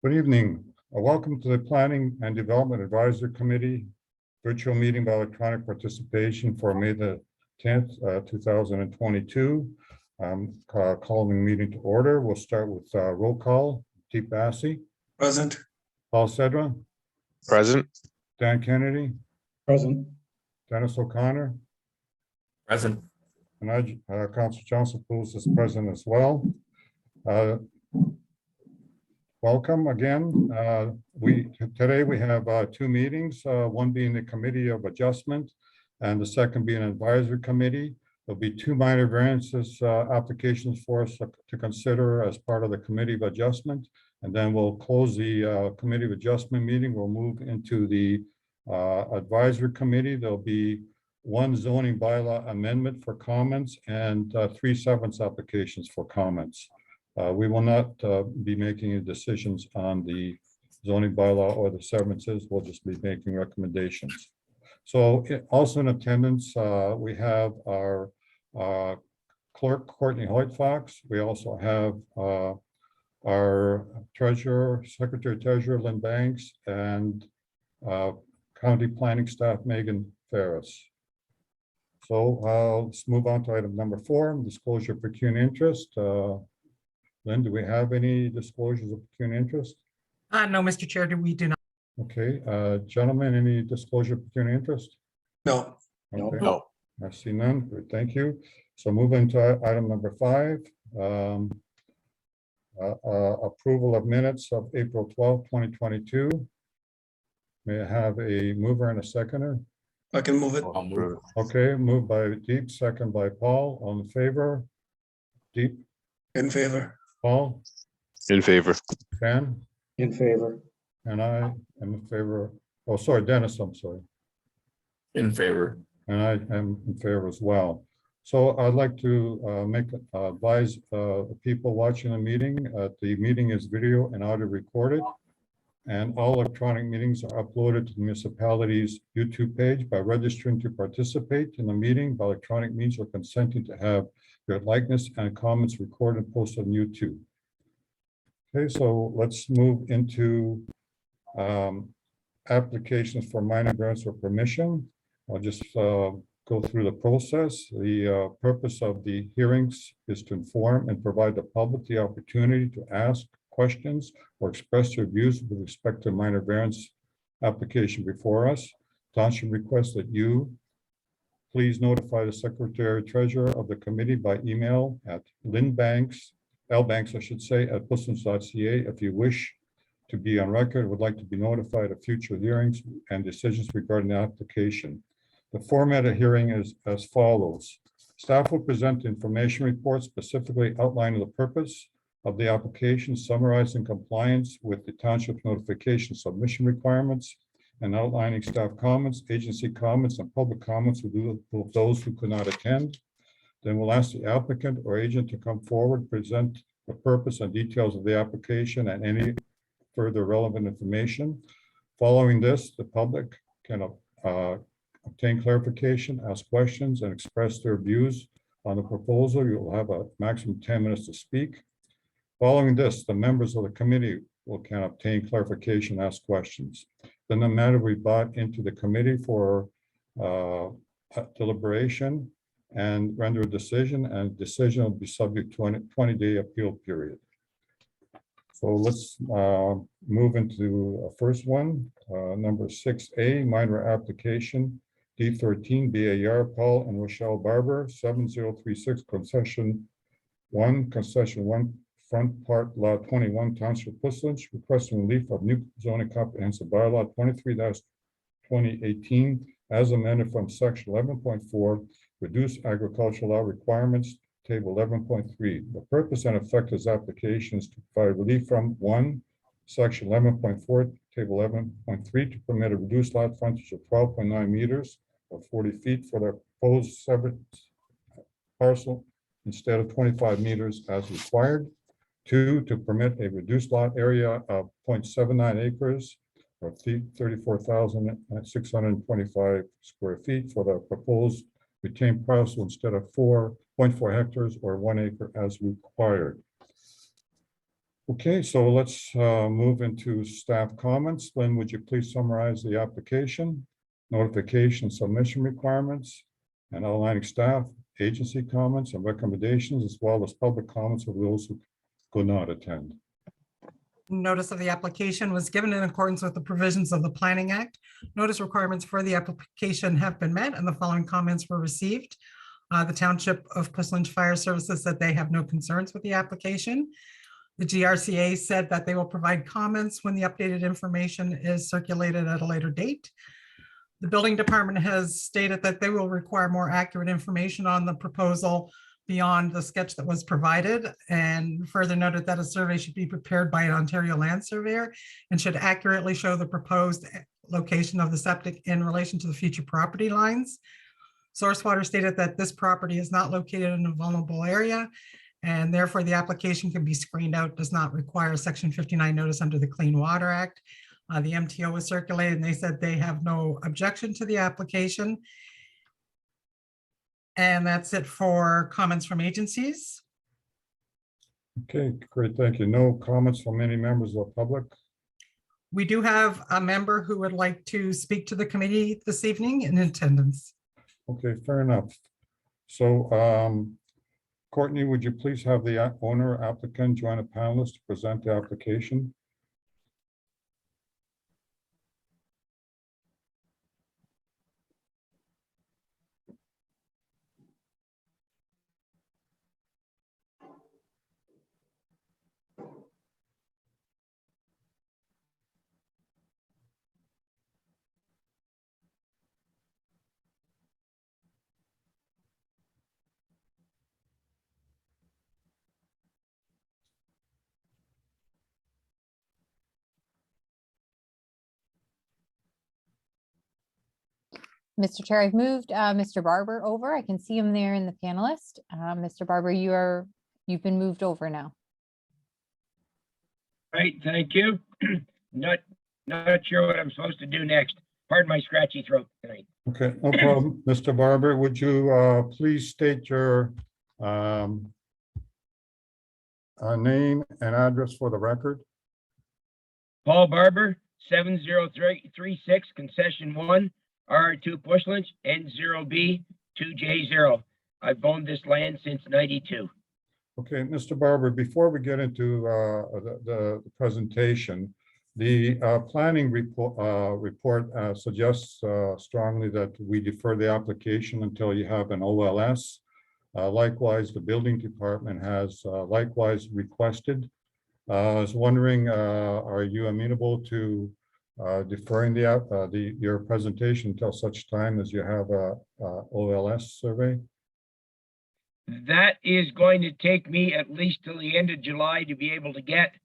Good evening. Welcome to the Planning and Development Advisory Committee virtual meeting by electronic participation for May the 10th, 2022. Calling the meeting to order. We'll start with roll call. Deep Bassi, Present. Paul Sedra, Present. Dan Kennedy, Present. Dennis O'Connor, Present. and I, Council Johnson Poulos is present as well. Welcome again. Today we have two meetings, one being the Committee of Adjustment and the second being an advisory committee. There'll be two minor variances applications for us to consider as part of the Committee of Adjustment. And then we'll close the Committee of Adjustment meeting. We'll move into the advisory committee. There'll be one zoning bylaw amendment for comments and 3 severance applications for comments. We will not be making any decisions on the zoning bylaw or the severances. We'll just be making recommendations. So also in attendance, we have our clerk, Courtney Hoyt-Fox. We also have our treasurer, secretary treasurer, Lynn Banks, and county planning staff, Megan Ferris. So let's move on to item number 4, disclosure of pecuniary interest. Lynn, do we have any disclosures of pecuniary interest? No, Mr. Chair, we do not. Okay, gentlemen, any disclosure of pecuniary interest? No. Okay. No. I see none. Good, thank you. So moving to item number 5, approval of minutes of April 12, 2022. May I have a mover and a seconder? I can move it. I'll move. Okay, moved by Deep, second by Paul. All in favor? Deep, In favor. Paul, In favor. Ben, In favor. and I am in favor. Oh, sorry, Dennis, I'm sorry. In favor. And I am in favor as well. So I'd like to advise people watching the meeting is video and audio recorded. And all electronic meetings are uploaded to the municipality's YouTube page. By registering to participate in the meeting by electronic means or consenting to have your likeness and comments recorded and posted on YouTube. Okay, so let's move into applications for minor grants or permission. I'll just go through the process. The purpose of the hearings is to inform and provide the public the opportunity to ask questions or express their views with respect to minor variance application before us. Township requests that you please notify the secretary treasurer of the committee by email at lbanks, I should say, at Puslinch.ca if you wish to be on record, would like to be notified of future hearings and decisions regarding the application. The format of hearing is as follows. Staff will present information reports specifically outlining the purpose of the application, summarizing compliance with the township notification submission requirements, and outlining staff comments, agency comments, and public comments with those who could not attend. Then we'll ask the applicant or agent to come forward, present the purpose and details of the application and any further relevant information. Following this, the public can obtain clarification, ask questions, and express their views on the proposal. You'll have a maximum 10 minutes to speak. Following this, the members of the committee can obtain clarification, ask questions. Then the matter will be brought into the committee for deliberation and render a decision, and decision will be subject to a 20-day appeal period. So let's move into first one, number 6A, minor application, D13 BAR Paul and Rochelle Barber, 7036 concession 1, front part lot 21, Township Puslinch, requesting relief of new zoning comprehensive bylaw 23-2018 as amended from section 11.4, reduced agricultural law requirements, table 11.3. The purpose and effect of this application is to provide relief from 1, section 11.4, table 11.3 to permit a reduced lot frontage of 12.9 meters or 40 feet for the proposed separate parcel instead of 25 meters as required. 2, to permit a reduced lot area of 0.79 acres or 34,625 square feet for the proposed retained parcel instead of 4.4 hectares or 1 acre as required. Okay, so let's move into staff comments. Lynn, would you please summarize the application, notification, submission requirements, and outlining staff, agency comments and recommendations, as well as public comments of those who could not attend? Notice of the application was given in accordance with the provisions of the Planning Act. Notice requirements for the application have been met and the following comments were received. The Township of Portland Fire Services said they have no concerns with the application. The GRCA said that they will provide comments when the updated information is circulated at a later date. The building department has stated that they will require more accurate information on the proposal beyond the sketch that was provided, and further noted that a survey should be prepared by an Ontario land surveyor and should accurately show the proposed location of the septic in relation to the future property lines. Sourcewater stated that this property is not located in a vulnerable area, and therefore the application can be screened out, does not require a Section 59 notice under the Clean Water Act. The MTO was circulated and they said they have no objection to the application. And that's it for comments from agencies. Okay, great, thank you. No comments from any members of the public? We do have a member who would like to speak to the committee this evening in attendance. Okay, fair enough. So Courtney, would you please have the owner applicant join a panelist to present the application? Mr. Chair, I've moved Mr. Barber over. I can see him there in the panelist. Mr. Barber, you've been moved over now. Right, thank you. Not sure what I'm supposed to do next. Pardon my scratchy throat tonight. Okay, no problem. Mr. Barber, would you please state your name and address for the record? Paul Barber, 70336 Concession 1, R2 Bushlands, N0B 2J0. I've owned this land since '92. Okay, Mr. Barber, before we get into the presentation, the planning report suggests strongly that we defer the application until you have an OLS. Likewise, the building department has likewise requested. I was wondering, are you amenable to deferring your presentation until such time as you have a OLS survey? That is going to take me at least till the end of July to be able to get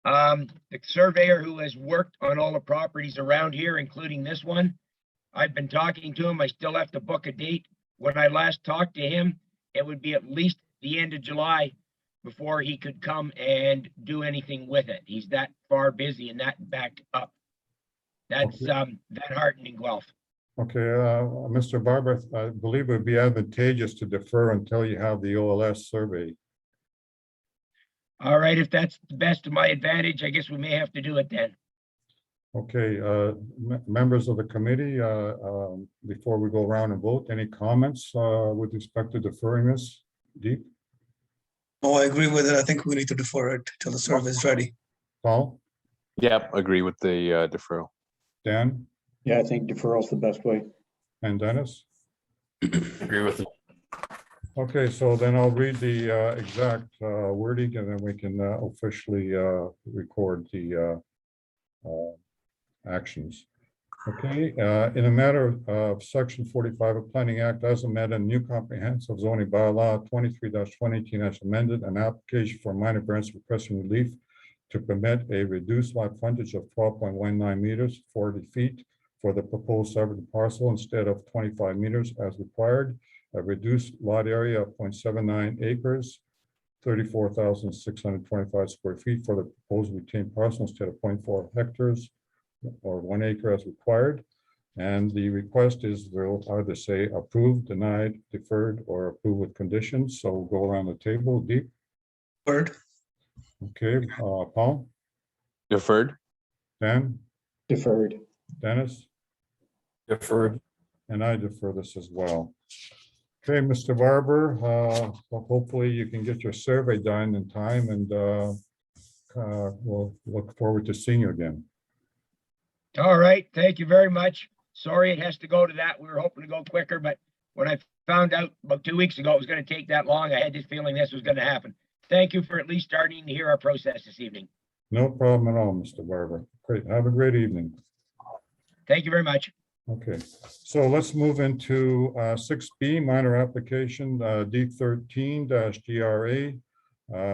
the surveyor who has worked on all the properties around here, including this one. I've been talking to him. I still have to book a date. When I last talked to him, it would be at least the end of July before he could come and do anything with it. He's that far busy and that backed up. That's that heartening Guelph. Okay, Mr. Barber, I believe it would be advantageous to defer until you have the OLS survey. All right, if that's the best of my advantage, I guess we may have to do it then. Okay, members of the committee, before we go around and vote, any comments with respect to deferring this? Deep? Oh, I agree with it. I think we need to defer it till the survey is ready. Paul? Yep, agree with the deferral. Dan? Yeah, I think deferral's the best way. And Dennis? Agree with it. Okay, so then I'll read the exact wording and then we can officially record the actions. Okay, in a matter of Section 45 of Planning Act as amended, new comprehensive zoning bylaw 23-2018 as amended, an application for minor variance requesting relief to permit a reduced lot frontage of 12.19 meters, 40 feet for the proposed separate parcel instead of 25 meters as required, a reduced lot area of 0.79 acres, 34,625 square feet for the proposed retained parcel instead of 0.4 hectares or 1 acre as required. And the request is they'll either say approved, denied, deferred, or approved with conditions. So we'll go around the table. Deep, Word, Okay, Paul, Deferred? Dan, Deferred. Dennis, Deferred. and I defer this as well. Okay, Mr. Barber, well, hopefully you can get your survey done in time and we'll look forward to seeing you again. All right, thank you very much. Sorry it has to go to that. We were hoping to go quicker, but when I found out about 2 weeks ago it was gonna take that long, I had this feeling this was gonna happen. Thank you for at least starting to hear our process this evening. No problem at all, Mr. Barber. Great, have a great evening. Thank you very much. Okay, so let's move into 6B, minor application D13-GRA.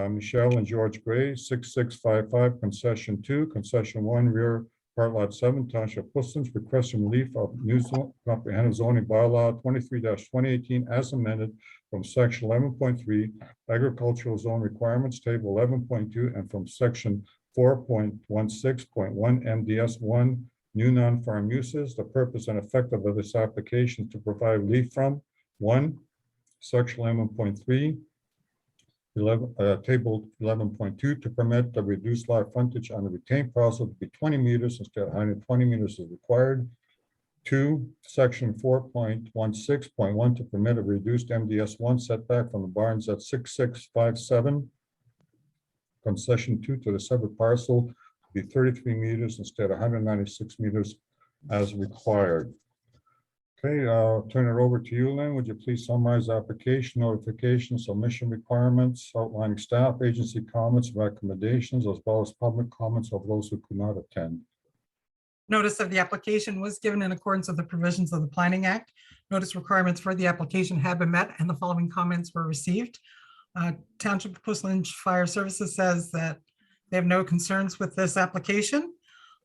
Michelle and George Gray, 6655, concession 2, concession 1, rear part lot 7, Township Pussons, requesting relief of new comprehensive zoning bylaw 23-2018 as amended from section 11.3 agricultural zone requirements, table 11.2, and from section 4.16.1 MDS 1 new non-farm uses. The purpose and effect of this application is to provide relief from 1, section 11.3, table 11.2, to permit the reduced lot frontage on the retained parcel to be 20 meters instead of 120 meters is required. 2, section 4.16.1, to permit a reduced MDS 1 setback from the barns at 6657. Concession 2 to the separate parcel to be 33 meters instead of 196 meters as required. Okay, I'll turn it over to you, Lynn. Would you please summarize the application, notification, submission requirements, outlining staff, agency comments, recommendations, as well as public comments of those who could not attend? Notice of the application was given in accordance with the provisions of the Planning Act. Notice requirements for the application have been met and the following comments were received. Township of Puslinch Fire Services says that they have no concerns with this application.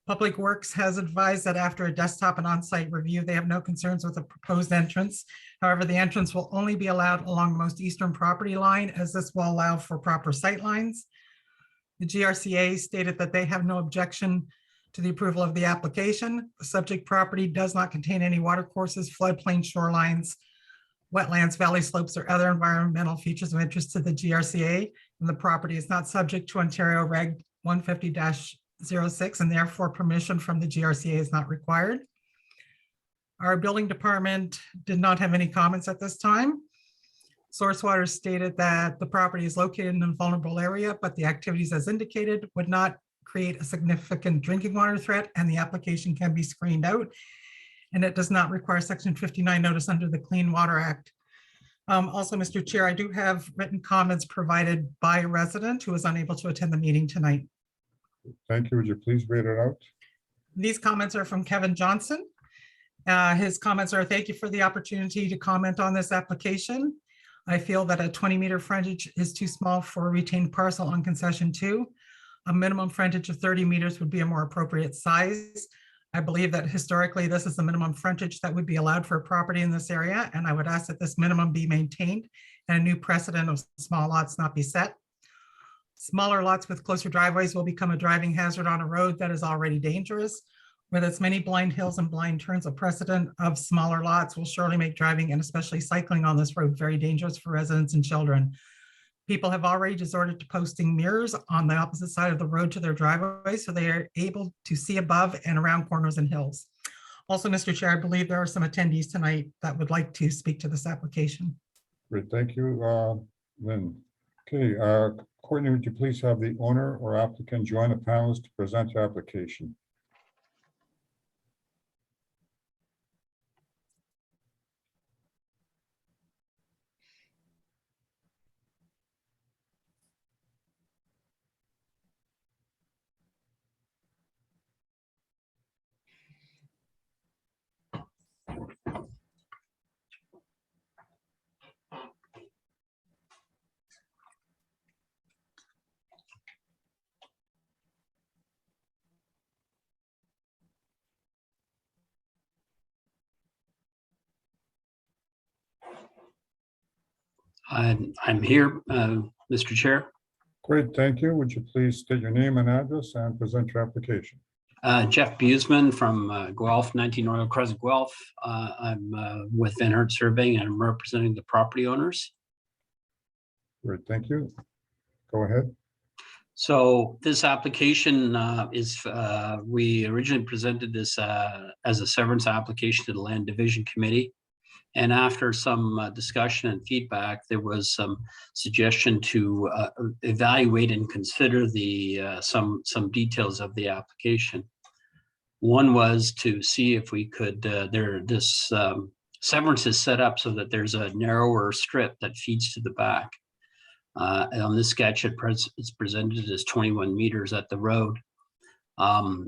Public Works has advised that after a desktop and on-site review, they have no concerns with the proposed entrance. However, the entrance will only be allowed along the most eastern property line, as this will allow for proper sight lines. The GRCA stated that they have no objection to the approval of the application. The subject property does not contain any watercourses, floodplain, shorelines, wetlands, valley slopes, or other environmental features of interest to the GRCA. And the property is not subject to Ontario Reg 150-06, and therefore permission from the GRCA is not required. Our building department did not have any comments at this time. Source Water stated that the property is located in a vulnerable area, but the activities as indicated would not create a significant drinking water threat, and the application can be screened out. And it does not require section 59 notice under the Clean Water Act. Also, Mr. Chair, I do have written comments provided by a resident who was unable to attend the meeting tonight. Thank you. Would you please read it out? These comments are from Kevin Johnson. His comments are, thank you for the opportunity to comment on this application. I feel that a 20-meter frontage is too small for a retained parcel on concession 2. A minimum frontage of 30 meters would be a more appropriate size. I believe that historically this is the minimum frontage that would be allowed for a property in this area, and I would ask that this minimum be maintained and a new precedent of small lots not be set. Smaller lots with closer driveways will become a driving hazard on a road that is already dangerous. With its many blind hills and blind turns, a precedent of smaller lots will surely make driving and especially cycling on this road very dangerous for residents and children. People have already resorted to posting mirrors on the opposite side of the road to their driveway, so they are able to see above and around corners and hills. Also, Mr. Chair, I believe there are some attendees tonight that would like to speak to this application. Great, thank you, Lynn. Okay, Courtney, would you please have the owner or applicant join the panelists to present your application? I'm here, Mr. Chair. Great, thank you. Would you please state your name and address and present your application? Jeff Buseman from Guelph, 19 Royal Crescent, Guelph. I'm with Van Hert Surveying and I'm representing the property owners. Great, thank you. Go ahead. So this application we originally presented this as a severance application to the Land Division Committee. And after some discussion and feedback, there was some suggestion to evaluate and consider the some details of the application. One was to see if we could, this severance is set up so that there's a narrower strip that feeds to the back. And on this sketch, it's presented as 21 meters at the road.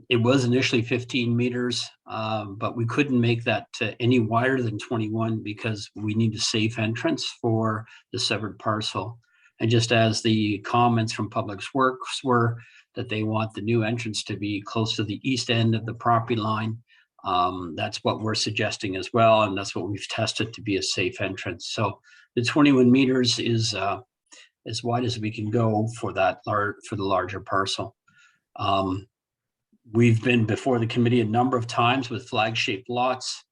It was initially 15 meters, but we couldn't make that any wider than 21 because we need a safe entrance for the severed parcel. And just as the comments from Public Works were that they want the new entrance to be close to the east end of the property line, that's what we're suggesting as well. And that's what we've tested to be a safe entrance. So the 21 meters is as wide as we can go for that for the larger parcel. We've been before the committee a number of times with flag-shaped lots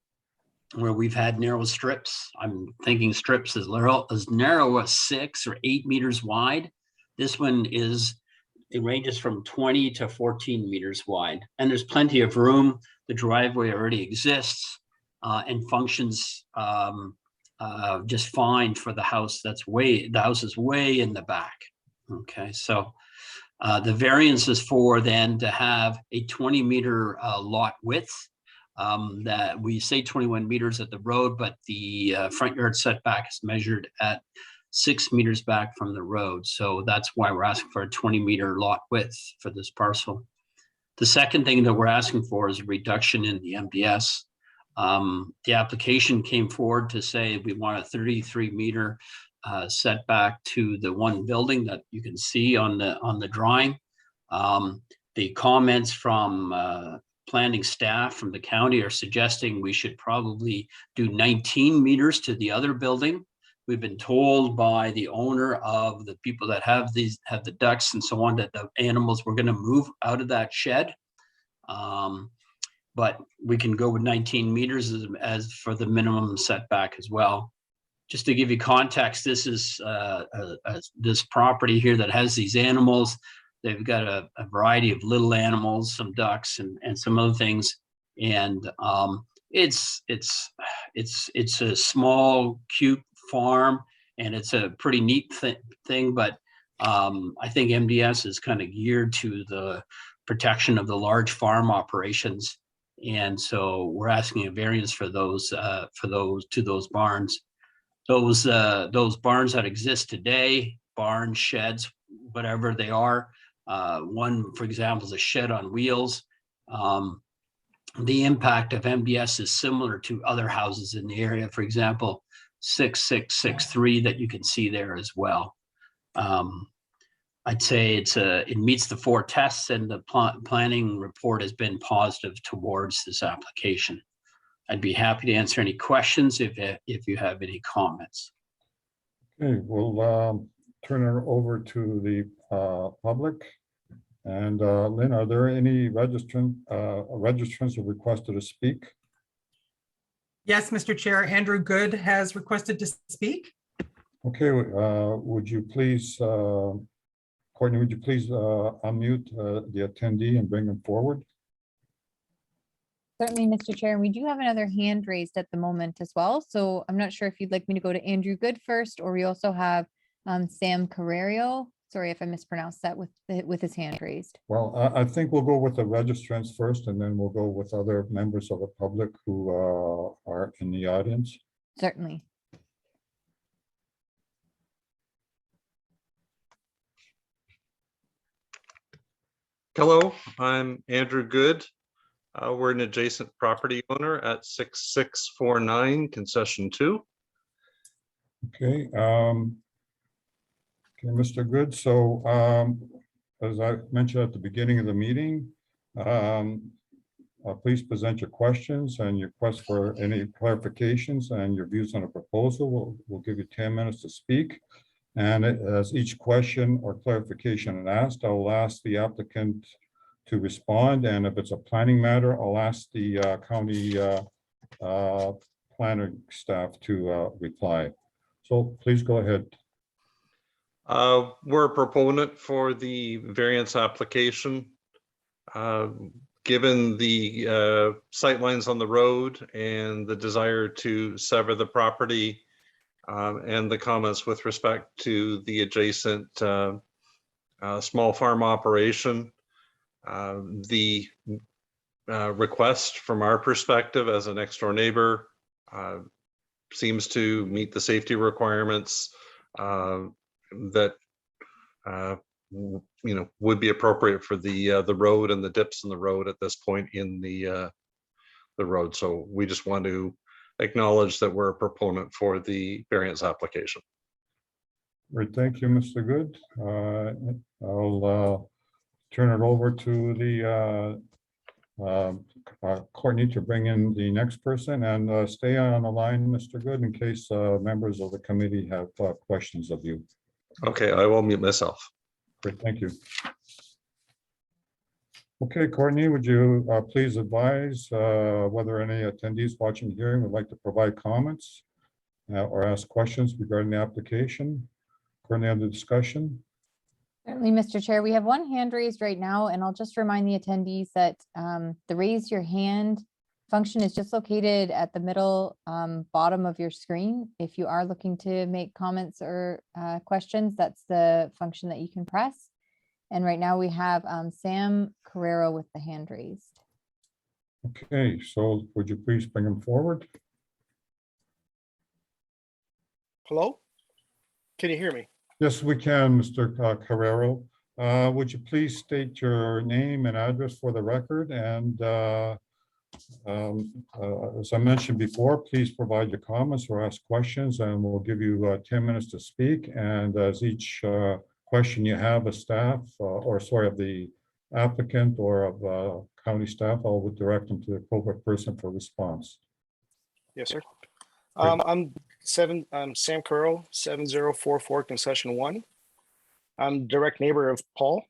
where we've had narrow strips. I'm thinking strips as narrow as 6 or 8 meters wide. This one it ranges from 20 to 14 meters wide, and there's plenty of room. The driveway already exists and functions just fine for the house. The house is way in the back. Okay, so the variance is for then to have a 20-meter lot width. That we say 21 meters at the road, but the front yard setback is measured at 6 meters back from the road. So that's why we're asking for a 20-meter lot width for this parcel. The second thing that we're asking for is a reduction in the MDS. The application came forward to say we want a 33-meter setback to the one building that you can see on the drawing. The comments from planning staff from the county are suggesting we should probably do 19 meters to the other building. We've been told by the owner of the people that have the ducks and so on that the animals were going to move out of that shed. But we can go with 19 meters as for the minimum setback as well. Just to give you context, this is this property here that has these animals. They've got a variety of little animals, some ducks and some other things. And it's a small, cute farm, and it's a pretty neat thing. But I think MDS is kind of geared to the protection of the large farm operations. And so we're asking a variance for those barns. Those barns that exist today, barns, sheds, whatever they are. One, for example, is a shed on wheels. The impact of MDS is similar to other houses in the area. For example, 6663 that you can see there as well. I'd say it meets the 4 tests, and the planning report has been positive towards this application. I'd be happy to answer any questions if you have any comments. Okay, we'll turn it over to the public. And Lynn, are there any registrants who requested to speak? Yes, Mr. Chair, Andrew Good has requested to speak. Okay, would you please, Courtney, would you please unmute the attendee and bring them forward? Certainly, Mr. Chair. We do have another hand raised at the moment as well. So I'm not sure if you'd like me to go to Andrew Good first, or we also have Sam Carrerio. Sorry if I mispronounced that with his hand raised. Well, I think we'll go with the registrants first, and then we'll go with other members of the public who are in the audience. Certainly. Hello, I'm Andrew Good. We're an adjacent property owner at 6649 Concession 2. Okay, okay, Mr. Good. So as I mentioned at the beginning of the meeting, please present your questions and your request for any clarifications and your views on a proposal. We'll give you 10 minutes to speak. And as each question or clarification is asked, I will ask the applicant to respond. And if it's a planning matter, I'll ask the county planning staff to reply. So please go ahead. We're a proponent for the variance application. Given the sightlines on the road and the desire to sever the property and the comments with respect to the adjacent small farm operation, the request from our perspective as a next door neighbor seems to meet the safety requirements that would be appropriate for the road and the dips in the road at this point in the road. So we just want to acknowledge that we're a proponent for the variance application. Great, thank you, Mr. Good. I'll turn it over to the Courtney to bring in the next person, and stay on the line, Mr. Good, in case members of the committee have questions of you. Okay, I will mute myself. Great, thank you. Okay, Courtney, would you please advise whether any attendees watching the hearing would like to provide comments or ask questions regarding the application? Currently under discussion. Certainly, Mr. Chair, we have one hand raised right now, and I'll just remind the attendees that the raise your hand function is just located at the middle bottom of your screen. If you are looking to make comments or questions, that's the function that you can press. And right now we have Sam Carrero with the hand raised. Okay, so would you please bring him forward? Hello? Can you hear me? Yes, we can, Mr. Carrero. Would you please state your name and address for the record? And as I mentioned before, please provide your comments or ask questions, and we'll give you 10 minutes to speak. And as each question you have of staff, of the applicant or of county staff, I will direct them to the appropriate person for response. Yes, sir. Great. I'm Sam Carroll, 7044 Concession 1. I'm direct neighbor of Paul.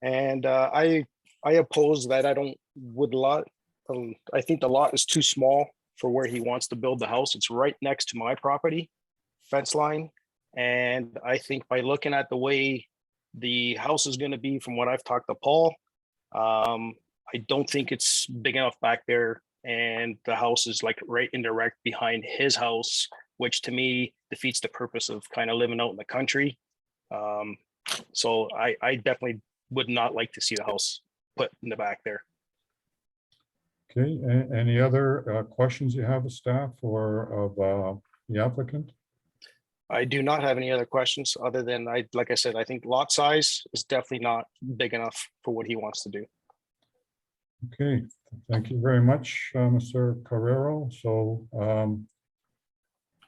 And I oppose that. I think the lot is too small for where he wants to build the house. It's right next to my property fence line. And I think by looking at the way the house is going to be, from what I've talked to Paul, I don't think it's big enough back there. And the house is like right indirect behind his house, which to me defeats the purpose of kind of living out in the country. So I definitely would not like to see the house put in the back there. Okay, any other questions you have of staff or of the applicant? I do not have any other questions other than like I said, I think lot size is definitely not big enough for what he wants to do. Okay, thank you very much, Mr. Carrero. So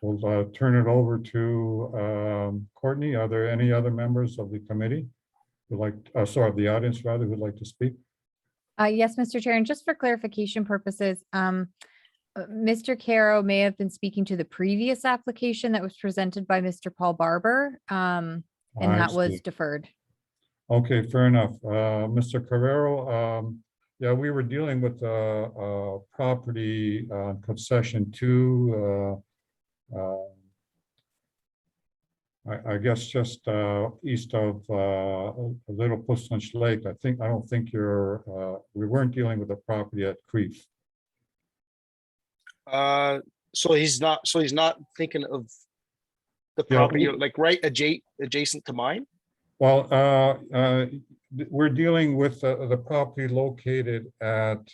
we'll turn it over to Courtney. Are there any other members of the committee who like, sorry, of the audience rather, who'd like to speak? Yes, Mr. Chair, and just for clarification purposes, Mr. Caro may have been speaking to the previous application that was presented by Mr. Paul Barber, and I that see. was deferred. Okay, fair enough. Mr. Carrero, yeah, we were dealing with property concession 2. I guess just east of Little Puslinch Lake. I don't think we weren't dealing with a property at Creef. So he's not thinking of the Yeah, property like right adjacent to mine. Well, we're dealing with the property located at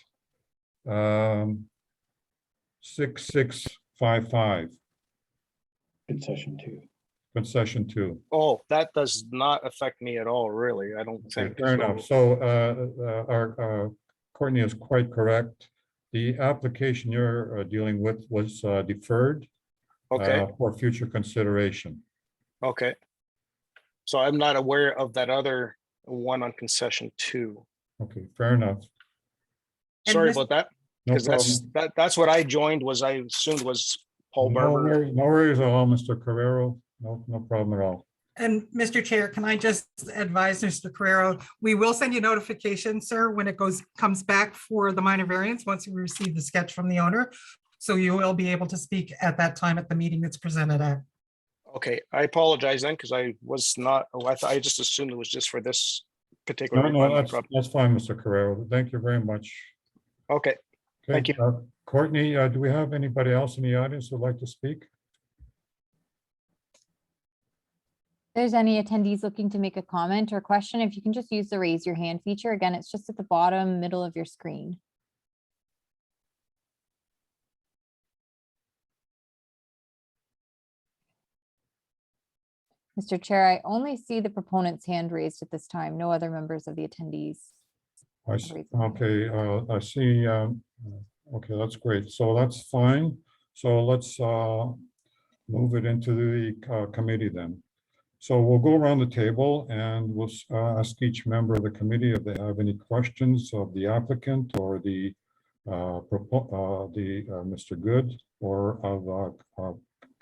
6655, Concession 2. concession 2. Oh, that does not affect me at all, really. I don't Okay, think. fair enough. So our Courtney is quite correct. The application you're dealing with was deferred Okay, for future consideration. okay. So I'm not aware of that other one on concession 2. Okay, fair enough. And Sorry Mis- about that, No because problem. that's what I joined I assumed was Paul Barber. No worries at all, Mr. Carrero. No problem at all. And Mr. Chair, can I just advise Mr. Carrero, we will send you notification, sir, when it comes back for the minor variance, once we receive the sketch from the owner. So you will be able to speak at that time at the meeting that's presented at. Okay, I apologize then, because I was not, I just assumed it was just for this particular. No, no, requirement. that's fine, Mr. Carrero. Thank you very much. Okay, Thank Okay, Courtney, do we have anybody else in the audience who'd like to speak? If there's any attendees looking to make a comment or question, if you can just use the raise your hand feature. Again, it's just at the bottom middle of your screen. Mr. Chair, I only see the proponent's hand raised at this time. No other members of the attendees. Okay, I see, okay, that's great. So that's fine. So let's move it into the committee then. So we'll go around the table and we'll ask each member of the committee if they have any questions of the applicant or the Mr. Good or of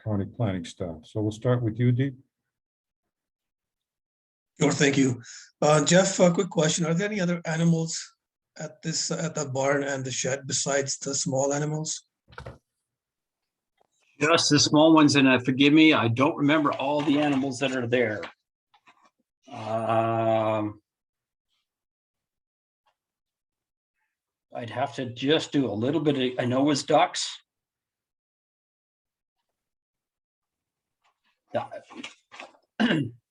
county planning staff. So we'll start with you, Deep. Sure, thank you. Jeff, a quick question. Are there any other animals at the barn and the shed besides the small animals? Just the small ones, and forgive me, I don't remember all the animals that are there. I'd have to just do a little bit of, I know it was ducks.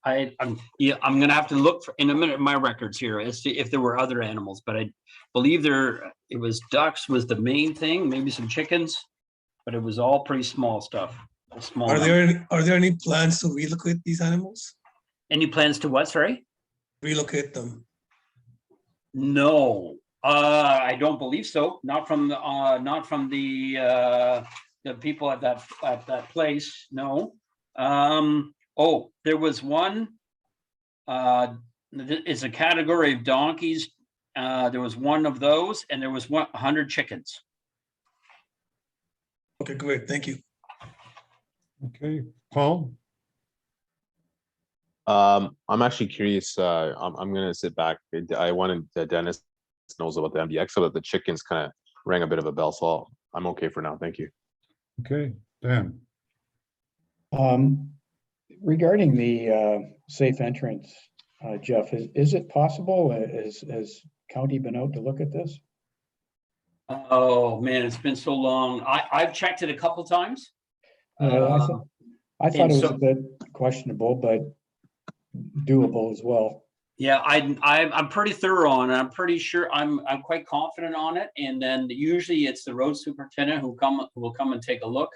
I'm gonna have to look for in a minute in my records here as to if there were other animals, but I believe it was ducks was the main thing, maybe some chickens, but it was all pretty small stuff. Small. Are there any plans to relocate these animals? Any plans to what, sorry? Relocate them? No, I don't believe so. Not from the people at that place. No. Oh, there was one. It's a category of donkeys. There was one of those, and there was 100 chickens. Okay, great. Thank you. Okay, Paul? I'm actually curious. I'm gonna sit back. I wanted Dennis knows about the MDX, so that the chickens kind of rang a bit of a bell. So I'm okay for now. Thank you. Okay, Dan. Regarding the safe entrance, Jeff, is it possible, has county been out to look at this? Oh man, it's been so long. I've checked it a couple times. I thought it was a bit questionable, but doable as well. Yeah, I'm pretty thorough on it. I'm pretty sure I'm quite confident on it. And then usually it's the road superintendent who will come and take a look.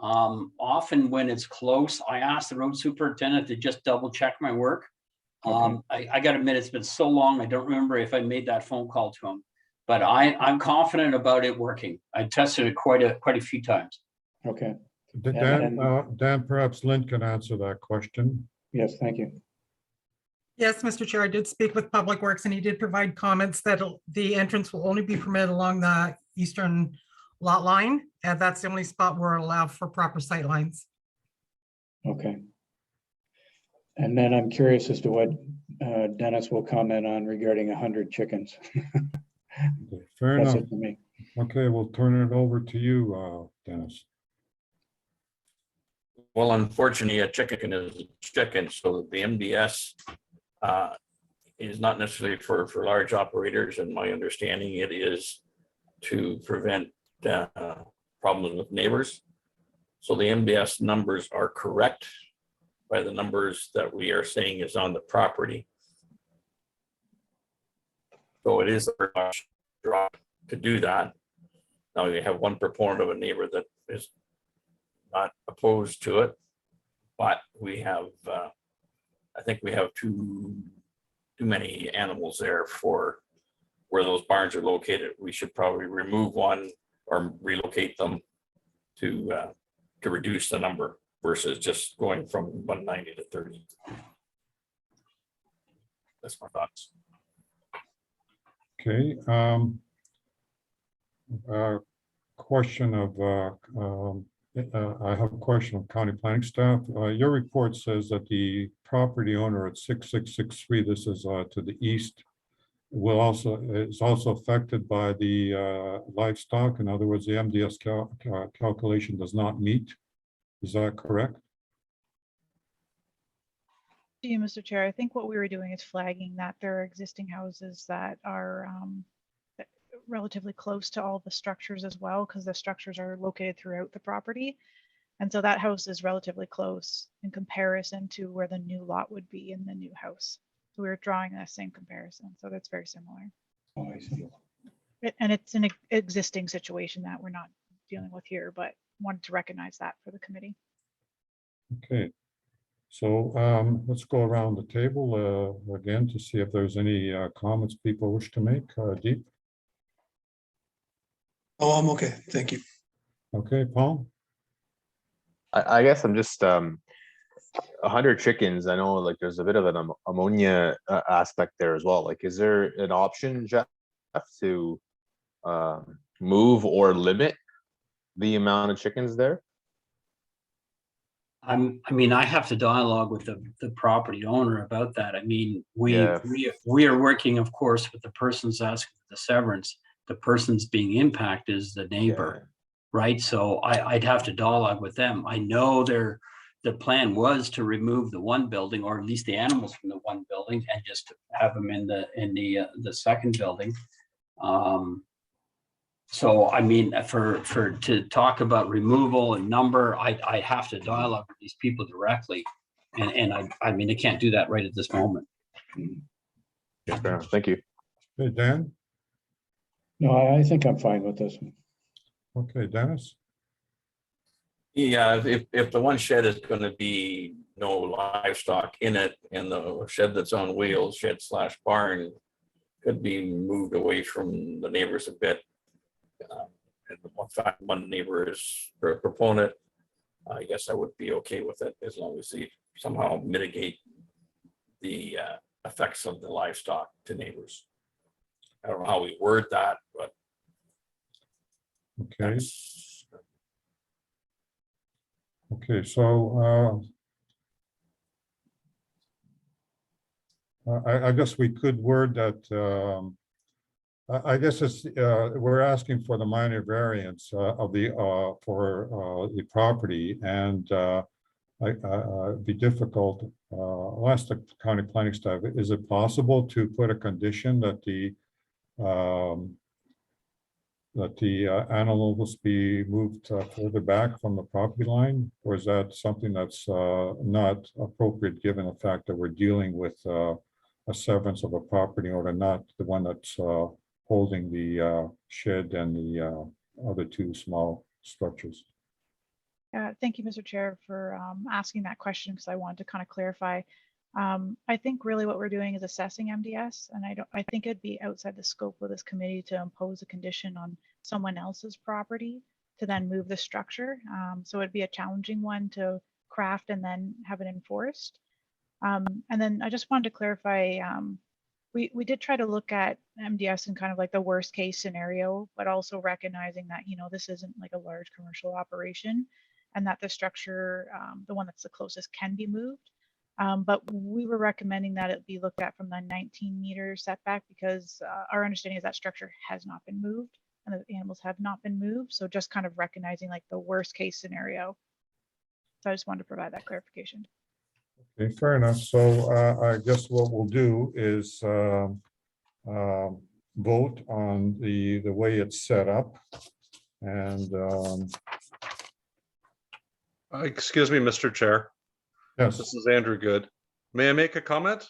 Often when it's close, I ask the road superintendent to just double check my work. Okay. I gotta admit, it's been so long, I don't remember if I made that phone call to him, but I'm confident about it working. I tested it quite a few times. Okay, Dan, perhaps Lynn can answer that question. yes, thank you. Yes, Mr. Chair, I did speak with Public Works and he did provide comments that the entrance will only be permitted along the eastern lot line. And that's the only spot where it'll allow for proper sight lines. Okay. And then I'm curious as to what Dennis will comment on regarding 100 chickens. Okay, fair That's enough. it for me. Okay, we'll turn it over to you, Dennis. Well, unfortunately, a chicken is a chicken, so the MDS is not necessarily for large operators. And my understanding, it is to prevent problems with neighbors. So the MDS numbers are correct by the numbers that we are saying is on the property. So it is a large drop to do that. Now you have one proponent of a neighbor that is not opposed to it, but we have, I think we have too many animals there for where those barns are located. We should probably remove one or relocate them to reduce the number versus just going from 190 to 30. That's my thoughts. Okay. Question of, I have a question of county planning staff. Your report says that the property owner at 6663, this is to the east, is also affected by the livestock. In other words, the MDS calculation does not meet. Is that correct? To you, Mr. Chair, I think what we were doing is flagging that there are existing houses that are relatively close to all the structures as well, because the structures are located throughout the property. And so that house is relatively close in comparison to where the new lot would be in the new house. So we were drawing that same comparison. So that's very similar. Oh, I see. And it's an existing situation that we're not dealing with here, but wanted to recognize that for the committee. Okay. So let's go around the table again to see if there's any comments people wish to make. Deep, Oh, I'm okay. Thank you. okay, Paul? I guess I'm just 100 chickens. I know like there's a bit of an ammonia aspect there as well. Like, is there an option, Jeff, to move or limit the amount of chickens there? I mean, I have to dialogue with the property owner about that. I mean, we are working, of course, with the person's asking for the severance. The person's being impacted is the neighbor, right? So I'd have to dialogue with them. I know the plan was to remove the one building, or at least the animals from the one building, and just to have them in the second building. So I mean, to talk about removal and number, I have to dialogue with these people directly, and I mean, I can't do that right at this moment. Yeah, fair enough. Thank you. Hey, Dan? No, I think I'm fine with this one. Okay, Dennis? Yeah, if the one shed is gonna be no livestock in it, and the shed that's on wheels, shed/barn, could be moved away from the neighbors a bit. And in fact, one neighbor is a proponent. I guess I would be okay with it as long as they somehow mitigate the effects of the livestock to neighbors. I don't know how we word that, but Okay, that's okay, so I guess we could word that, I guess it's, we're asking for the minor variance of the, for the property, and it'd be difficult. I'll ask the county planning staff, is it possible to put a condition that the animals be moved further back from the property line? Or is that something that's not appropriate, given the fact that we're dealing with a severance of a property owner, not the one that's holding the shed and the other two small structures? Thank you, Mr. Chair, for asking that question, because I wanted to kind of clarify. I think really what we're doing is assessing MDS, and I think it'd be outside the scope of this committee to impose a condition on someone else's property to then move the structure. So it'd be a challenging one to craft and then have it enforced. And then I just wanted to clarify, we did try to look at MDS in kind of like the worst case scenario, but also recognizing that, you know, this isn't like a large commercial operation, and that the structure, the one that's the closest, can be moved. But we were recommending that it be looked at from the 19-meter setback, because our understanding is that structure has not been moved and the animals have not been moved. So just kind of recognizing like the worst case scenario. So I just wanted to provide that clarification. Okay, fair enough. So I guess what we'll do is vote on the way it's set up. And Excuse me, Mr. Chair. yes, This is Andrew Good. May I make a comment?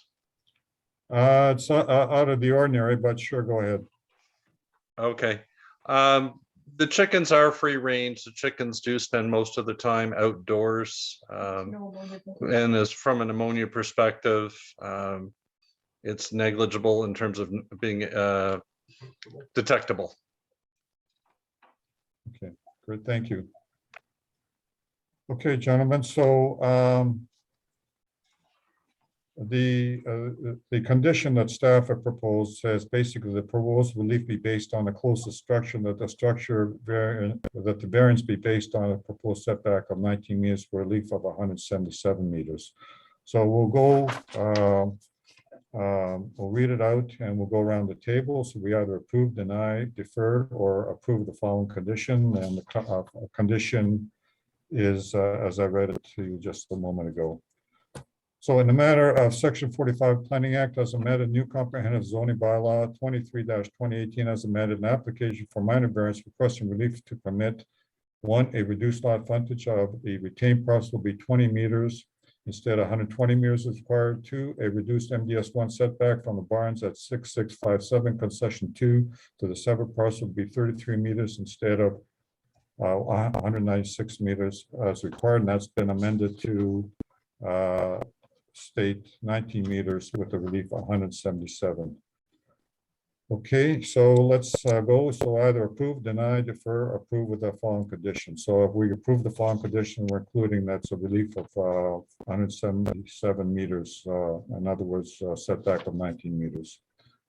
it's out of the ordinary, but sure, go ahead. Okay. The chickens are free range. The chickens do spend most of the time outdoors. And as from an ammonia perspective, it's negligible in terms of being detectable. Okay, good, thank you. Okay, gentlemen, so the condition that staff have proposed says basically the proposed relief be based on the closest structure, that the variance be based on a proposed setback of 19 meters for relief of 177 meters. So we'll go, we'll read it out and we'll go around the table. So we either approve, deny, defer, or approve the following condition. And the condition is, as I read it to you just a moment ago. So in the matter of Section 45 Planning Act as amended, new comprehensive zoning bylaw 23-2018 as amended, an application for minor variance requesting relief to permit one, a reduced lot frontage of the retained parcel will be 20 meters instead of 120 meters is required. Two, a reduced MDS 1 setback from the barns at 6657 concession 2 to the severed parcel will be 33 meters instead of 196 meters as required, and that's been amended to state 19 meters with a relief of 177. Okay, so let's go. So either approve, deny, defer, approve with the following conditions. So if we approve the following condition, we're including that's a relief of 177 meters. In other words, setback of 19 meters.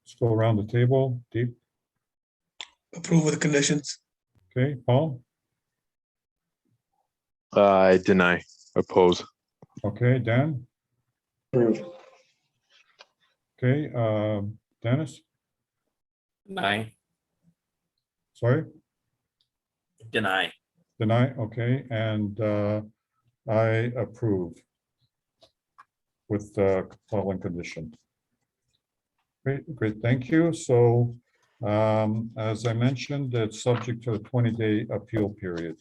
Let's go around the table. Deep. Approve with the conditions. Okay, Paul. I deny, oppose. Okay, Dan. Approve. Okay, Dennis. Deny, Sorry. deny. Deny, okay, and I approve with the following condition. Great, thank you. So as I mentioned, it's subject to a 20-day appeal period.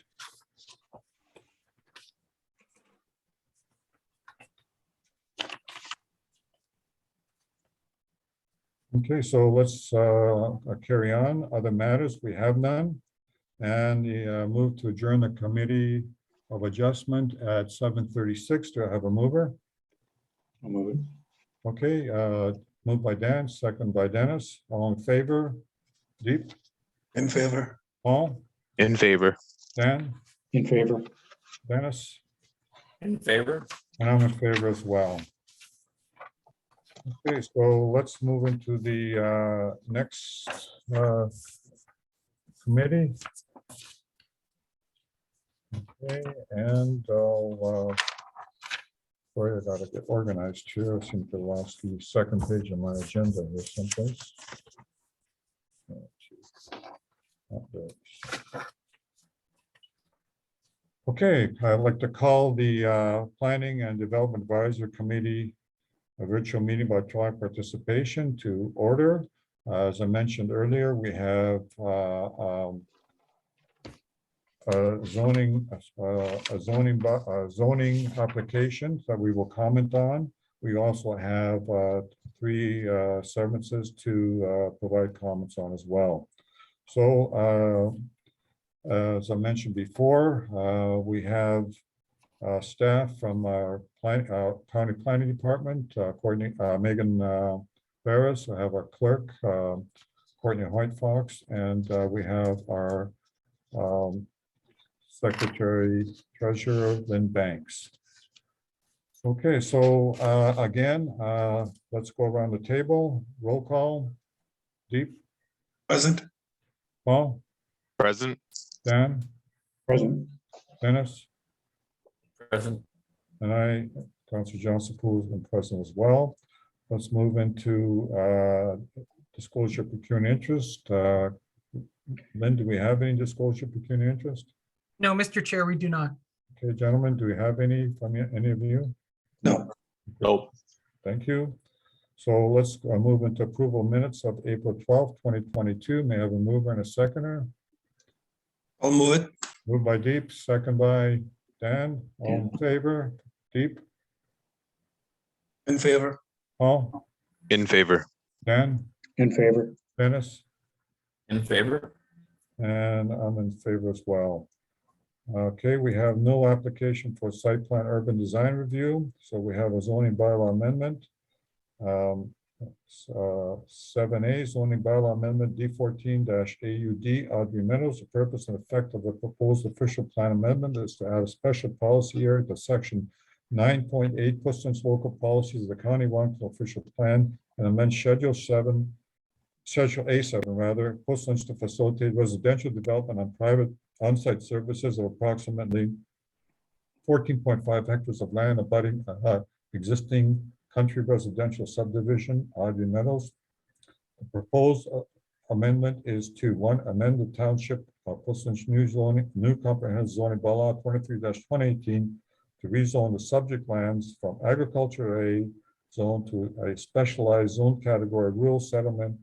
Okay, so let's carry on. Other matters, we have none. And move to adjourn the Committee of Adjustment at 7:36. Do I have a mover? I'll move it. Okay, moved by Dan, second by Dennis. All in favor? Deep? In favor. Paul? In favor. Dan? In favor. Dennis? In favor? And I'm in favor as well. Okay, so let's move into the next committee. Okay, and I'll, sorry, I gotta get organized here. I seem to have lost the second page of my agenda here someplace. Okay, I'd like to call the Planning and Development Advisory Committee a virtual meeting by electronic participation to order. As I mentioned earlier, we have a zoning application that we will comment on. We also have 3 severances to provide comments on as well. So as I mentioned before, we have staff from our county planning department, Megan Barris. We have our clerk, Courtney White-Fox, and we have our secretary treasurer, Lynn Banks. Okay, so again, let's go around the table. Roll call. Deep. Present. Paul. Present. Dan. Present. Dennis. Present. And I, Councilor Johnson, who has been present as well. Let's move into disclosure of pecuniary interest. Lynn, do we have any disclosure of pecuniary interest? No, Mr. Chair, we do not. Okay, gentlemen, do we have any from any of you? No. Nope. Thank you. So let's move into approval minutes of April 12th, 2022. May I have a mover and a seconder? I'll move it. Moved by Deep, second by Dan. All in favor? Deep? In favor. Paul? In favor. Dan? In favor. Dennis? In favor? And I'm in favor as well. Okay, we have no application for site plan urban design review. So we have a zoning bylaw amendment. 7A zoning bylaw amendment D14-AUD Audrey Meadows. The purpose and effect of the proposed official plan amendment is to add a special policy area to section 9.8 Portsmouth local policies of the county Wellington official plan and amend schedule A7 rather, Portsmouth to facilitate residential development on private on-site services of approximately 14.5 hectares of land abutting existing country residential subdivision, Audrey Meadows. The proposed amendment is to 1, amend the township of Portsmouth new comprehensive zoning bylaw 23-2018 to rezone the subject lands from agriculture A zone to a specialized zone category rural settlement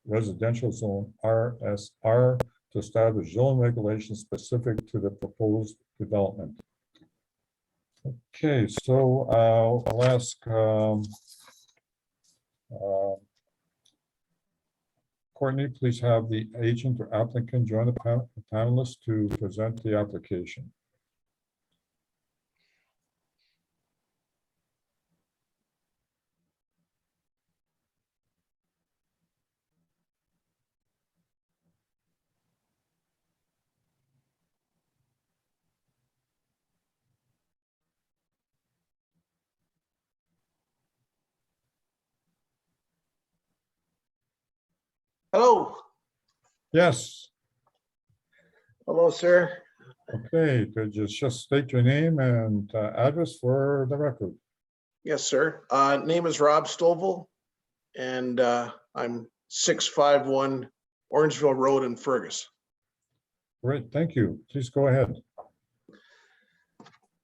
residential zone RSR to establish zone regulations specific to the proposed development. Okay, so I'll ask Courtney, please have the agent or applicant join the panelists to present the application. Hello. Yes, Hello, sir. okay, could you just state your name and address for the record? Yes, sir. Name is Rob Stovall, and I'm 651 Orangeville Road in Fergus. Great, thank you. Please go ahead.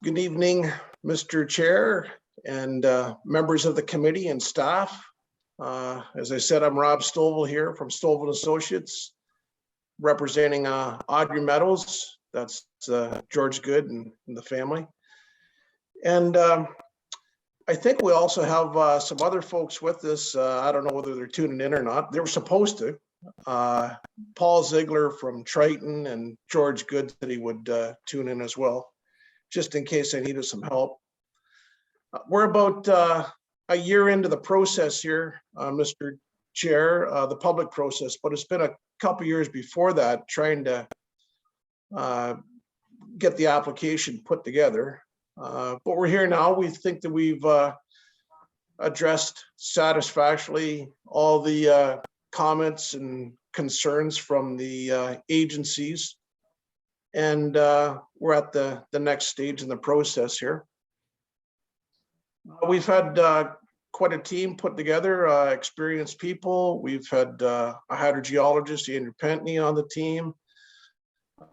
Good evening, Mr. Chair and members of the committee and staff. As I said, I'm Rob Stovall here from Stovall Associates, representing Audrey Meadows. That's George Good and the family. And I think we also have some other folks with us. I don't know whether they're tuning in or not. They were supposed to. Paul Ziegler from Triton and George Good said he would tune in as well, just in case I needed some help. We're about a year into the process here, Mr. Chair, the public process, but it's been a couple years before that trying to get the application put together. But we're here now. We think that we've addressed satisfactorily all the comments and concerns from the agencies. And we're at the next stage in the process here. We've had quite a team put together, experienced people. We've had a hydrogeologist, Andrew Pentney, on the team,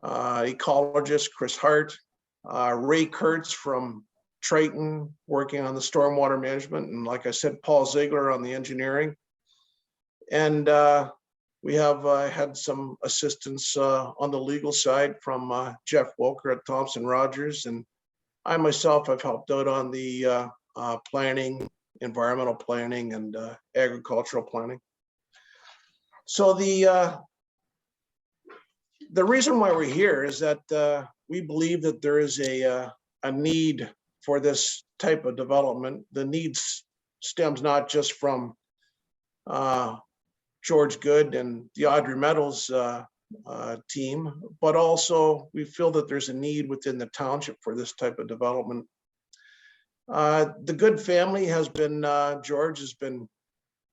ecologist, Chris Hart, Ray Kurtz from Triton, working on the stormwater management, and like I said, Paul Ziegler on the engineering. And we have had some assistance on the legal side from Jeff Wilker at Thompson Rogers, and I myself have helped out on the planning, environmental planning, and agricultural planning. So the reason why we're here is that we believe that there is a need for this type of development. The need stems not just from George Good and the Audrey Meadows team, but also we feel that there's a need within the township for this type of development. The Good family has been, George has been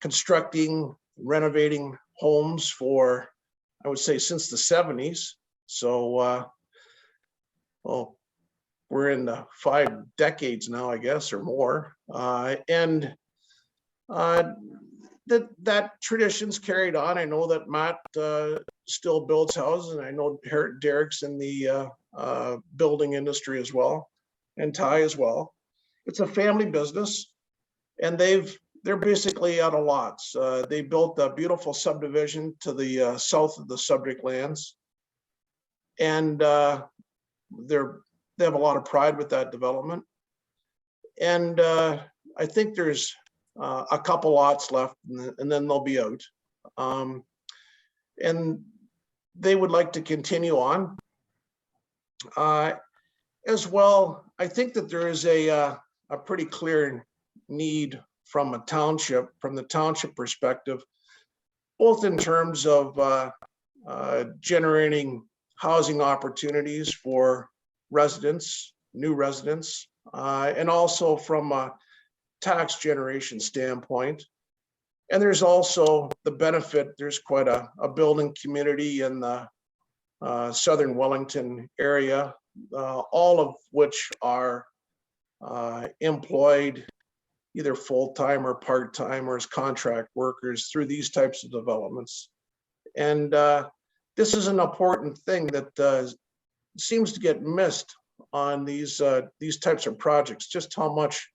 constructing, renovating homes for, I would say, since the 70s. So, well, we're in the 5 decades now, I guess, or more. And that tradition's carried on. I know that Matt still builds houses, and I know Derek's in the building industry as well, and Ty as well. It's a family business, and they're basically out of lots. They built a beautiful subdivision to the south of the subject lands, and they have a lot of pride with that development. And I think there's a couple lots left, and then they'll be out. And they would like to continue on. As well, I think that there is a pretty clear need from the township perspective, both in terms of generating housing opportunities for residents, new residents, and also from a tax generation standpoint. And there's also the benefit, there's quite a building community in the southern Wellington area, all of which are employed either full-time or part-time or as contract workers through these types of developments. And this is an important thing that seems to get missed on these types of projects, just how much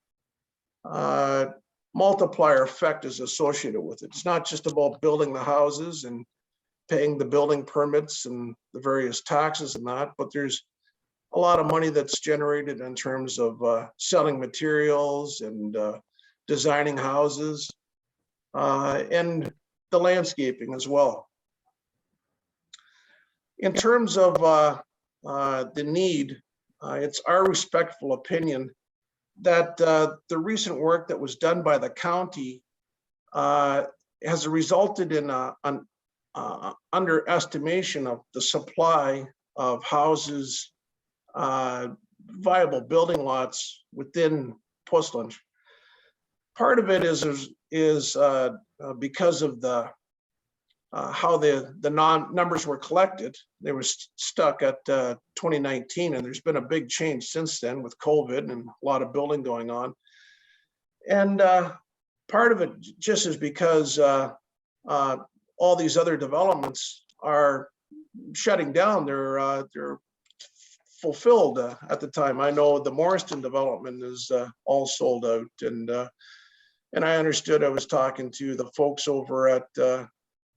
multiplier effect is associated with it. It's not just about building the houses and paying the building permits and the various taxes and that, but there's a lot of money that's generated in terms of selling materials and designing houses and the landscaping as well. In terms of the need, it's our respectful opinion that the recent work that was done by the county has resulted in an underestimation of the supply of houses, viable building lots within Puslinch. Part of it is because of the how the numbers were collected. They were stuck at 2019, and there's been a big change since then with COVID and a lot of building going on. And part of it just is because all these other developments are shutting down. They're fulfilled at the time. I know the Morriston development is all sold out, and I understood, I was talking to the folks over at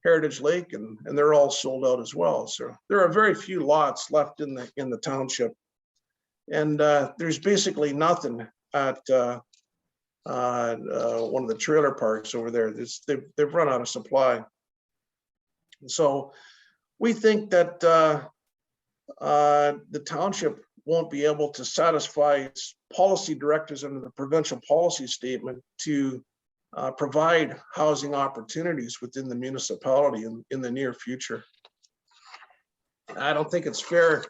Heritage Lake, and they're all sold out as well. So there are very few lots left in the township, and there's basically nothing at one of the trailer parks over there. They've run out of supply. So we think that the township won't be able to satisfy its policy directives under the provincial policy statement to provide housing opportunities within the municipality in the near future. I don't think it's fair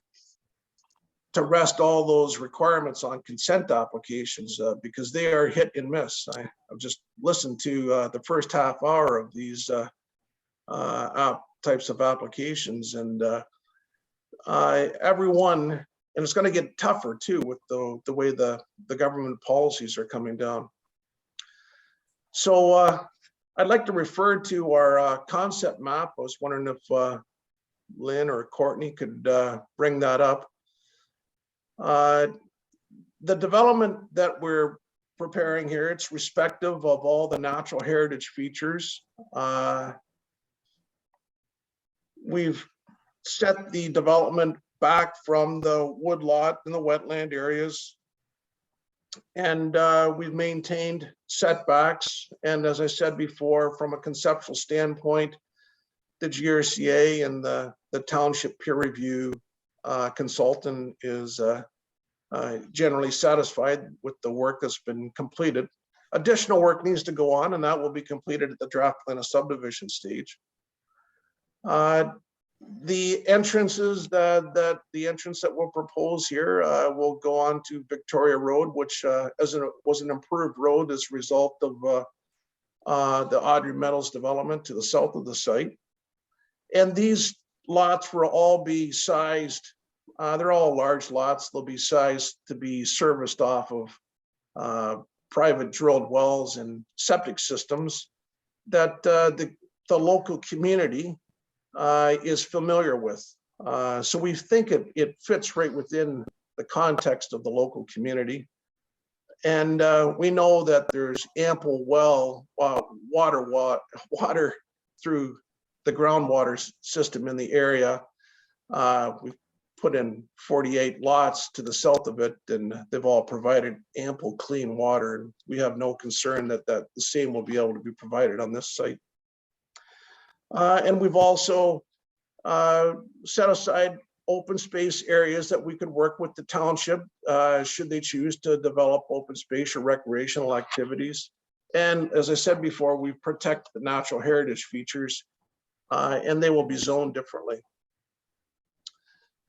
to rest all those requirements on consent applications because they are hit and miss. I've just listened to the first half hour of these types of applications, and everyone, and it's going to get tougher too with the way the government policies are coming down. So I'd like to refer to our concept map. I was wondering if Lynn or Courtney could bring that up. The development that we're preparing here, it's respective of all the natural heritage features. We've set the development back from the woodlot and the wetland areas, and we've maintained setbacks. And as I said before, from a conceptual standpoint, the GRCA and the township peer review consultant is generally satisfied with the work that's been completed. Additional work needs to go on, and that will be completed at the draft plan of subdivision stage. The entrances the entrance that we'll propose here will go on to Victoria Road, which was an improved road as a result of the Audrey Metals development to the south of the site. And these lots will all be sized. They're all large lots. They'll be sized to be serviced off of private drilled wells and septic systems that the local community is familiar with. So we think it fits right within the context of the local community. And we know that there's ample water through the groundwater system in the area. We've put in 48 lots to the south of it, and they've all provided ample clean water. And we have no concern that the same will be able to be provided on this site. And we've also set aside open space areas that we could work with the township should they choose to develop open space or recreational activities. And as I said before, we protect the natural heritage features and they will be zoned differently.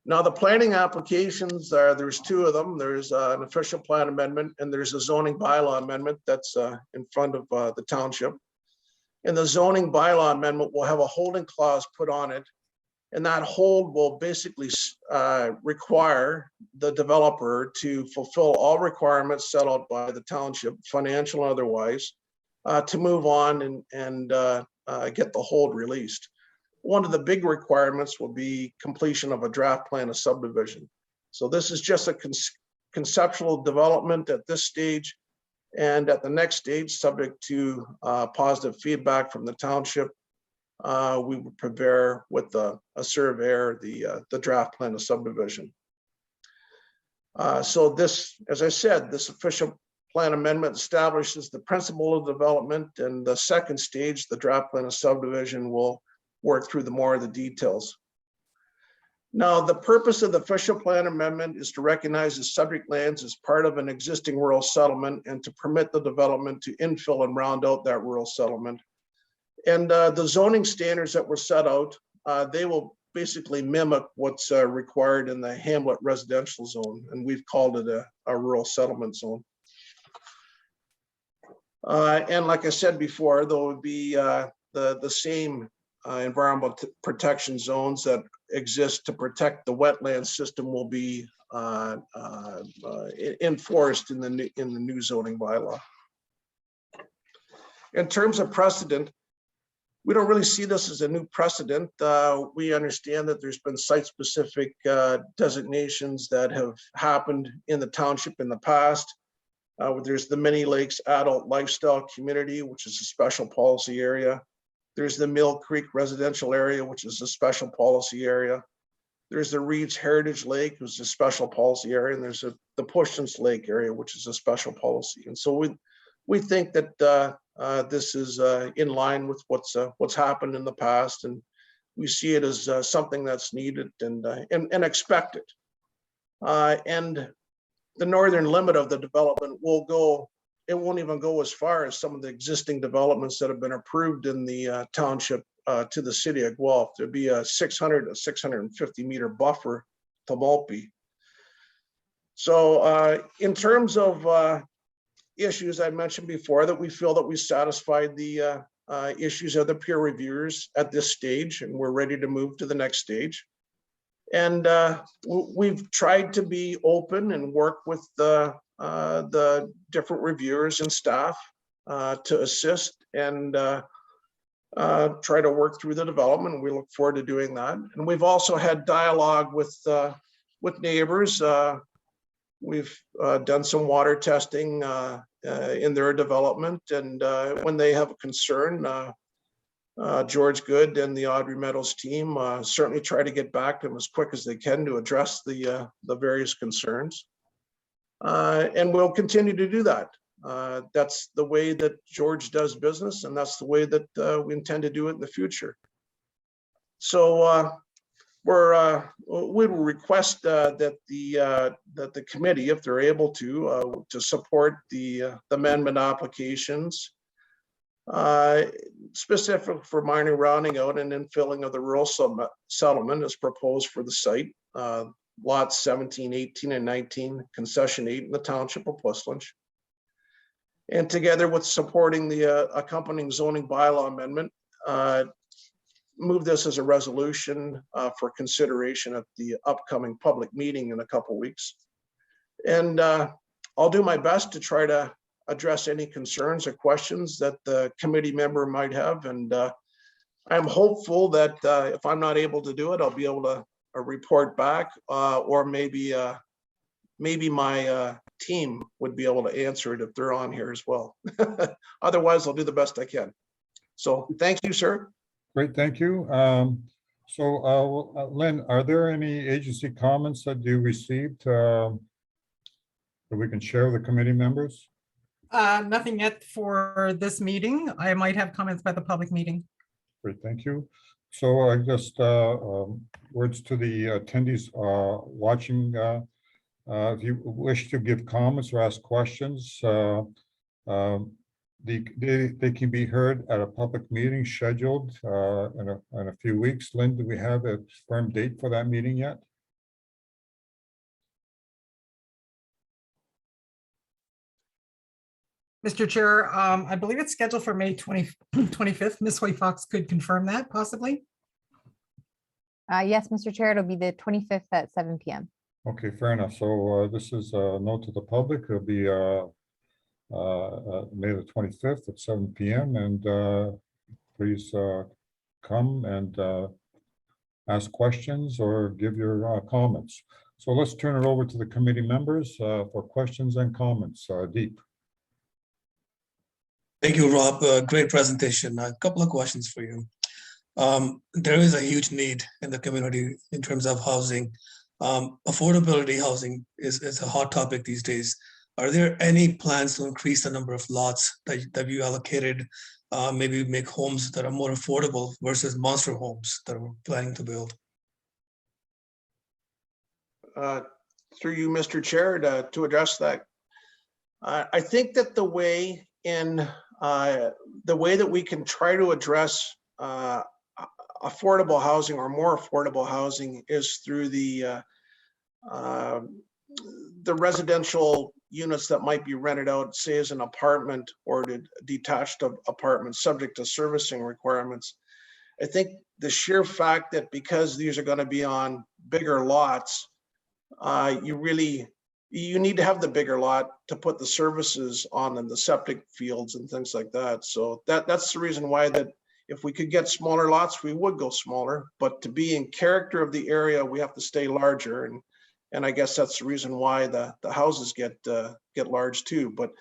Now, the planning applications, there's two of them. There's an official plan amendment and there's a zoning bylaw amendment that's in front of the township. And the zoning bylaw amendment will have a holding clause put on it. And that hold will basically require the developer to fulfill all requirements set out by the township, financial and otherwise, to move on and get the hold released. One of the big requirements will be completion of a draft plan of subdivision. So this is just a conceptual development at this stage. And at the next stage, subject to positive feedback from the township, we would prepare with a surveyor the draft plan of subdivision. So this, as I said, this official plan amendment establishes the principle of development, and the second stage, the draft plan of subdivision, will work through more of the details. Now, the purpose of the official plan amendment is to recognize the subject lands as part of an existing rural settlement and to permit the development to infill and round out that rural settlement. And the zoning standards that were set out, they will basically mimic what's required in the Hamlet residential zone, and we've called it a rural settlement zone. And like I said before, there would be the same environmental protection zones that exist to protect the wetland system will be enforced in the new zoning bylaw. In terms of precedent, we don't really see this as a new precedent. We understand that there's been site-specific designations that have happened in the township in the past. There's the Many Lakes Adult Lifestyle Community, which is a special policy area. There's the Mill Creek Residential Area, which is a special policy area. There's the Reed's Heritage Lake, which is a special policy area, and there's the Pushlands Lake area, which is a special policy. And so we think that this is in line with what's happened in the past, and we see it as something that's needed and expected. And the northern limit of the development will go, it won't even go as far as some of the existing developments that have been approved in the township to the city of Guelph. There'd be a 600 to 650 meter buffer to Maltby. So in terms of issues I mentioned before, that we feel that we satisfied the issues of the peer reviewers at this stage, and we're ready to move to the next stage. And we've tried to be open and work with the different reviewers and staff to assist and try to work through the development. We look forward to doing that. And we've also had dialogue with neighbors. We've done some water testing in their development, and when they have a concern, George Good and the Audrey Meadows team certainly try to get back to them as quick as they can to address the various concerns. And we'll continue to do that. That's the way that George does business, and that's the way that we intend to do it in the future. So we will request that the committee, if they're able to support the amendment applications, specific for minor rounding out and infilling of the rural settlement as proposed for the site, lots 17, 18, and 19, concession 8 in the township of Pushlands. And together with supporting the accompanying zoning bylaw amendment, move this as a resolution for consideration at the upcoming public meeting in a couple of weeks. And I'll do my best to try to address any concerns or questions that the committee member might have. And I'm hopeful that if I'm not able to do it, I'll be able to report back, or maybe my team would be able to answer it if they're on here as well. Otherwise, I'll do the best I can. So thank you, sir. Great, thank you. Lynn, are there any agency comments that you received that we can share with the committee members? Nothing yet for this meeting. I might have comments by the public meeting. Great, thank you. So I just words to the attendees watching. If you wish to give comments or ask questions, they can be heard at a public meeting scheduled in a few weeks. Lynn, do we have a firm date for that meeting yet? Mr. Chair, I believe it's scheduled for May 25th. Ms. Hoy Fox could confirm that possibly. Yes, Mr. Chair, it'll be the 25th at 7 p.m. Okay, fair enough. So this is a note to the public. It'll be May the 25th at 7 p.m. and please come and ask questions or give your comments. So let's turn it over to the committee members for questions and comments. Deep. Thank you, Rob. Great presentation. A couple of questions for you. There is a huge need in the community in terms of housing. Affordability housing is a hot topic these days. Are there any plans to increase the number of lots that you allocated? Maybe make homes that are more affordable versus monster homes that we're planning to build? Through you, Mr. Chair, to address that. I think that the way that we can try to address affordable housing or more affordable housing is through the residential units that might be rented out, say as an apartment or detached apartment subject to servicing requirements. I think the sheer fact that because these are going to be on bigger lots, you need to have the bigger lot to put the services on them, the septic fields and things like that. So that's the reason why that if we could get smaller lots, we would go smaller, but to be in character of the area, we have to stay larger. And I guess that's the reason why the houses get large too. But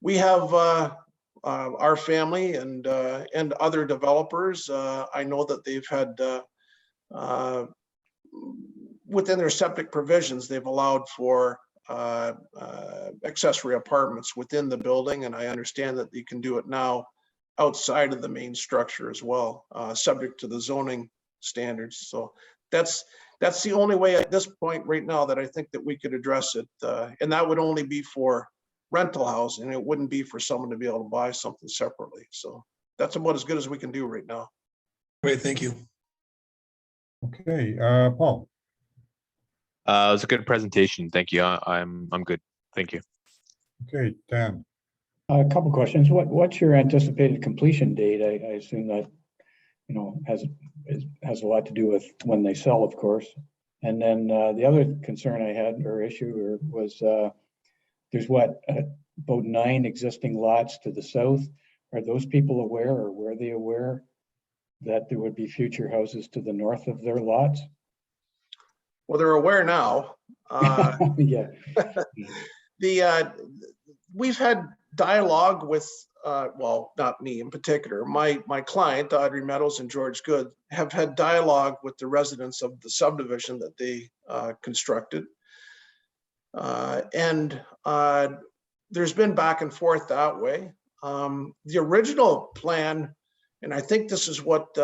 we have our family and other developers. I know that they've had within their septic provisions, they've allowed for accessory apartments within the building, and I understand that you can do it now outside of the main structure as well, subject to the zoning standards. So that's the only way at this point right now that I think that we could address it, and that would only be for rental housing. It wouldn't be for someone to be able to buy something separately. So that's about as good as we can do right now. Great, thank you. Okay, Paul. It was a good presentation. Thank you. I'm good. Thank you. Okay, Dan. A couple questions. What's your anticipated completion date? I assume that, has a lot to do with when they sell, of course. And then the other concern I had or issue was there's about 9 existing lots to the south. Are those people aware, or were they aware that there would be future houses to the north of their lots? Well, they're aware now. Yeah. We've had dialogue with, well, not me in particular, my client, Audrey Meadows and George Good, have had dialogue with the residents of the subdivision that they constructed. And there's been back and forth that way. The original plan, and I think this is what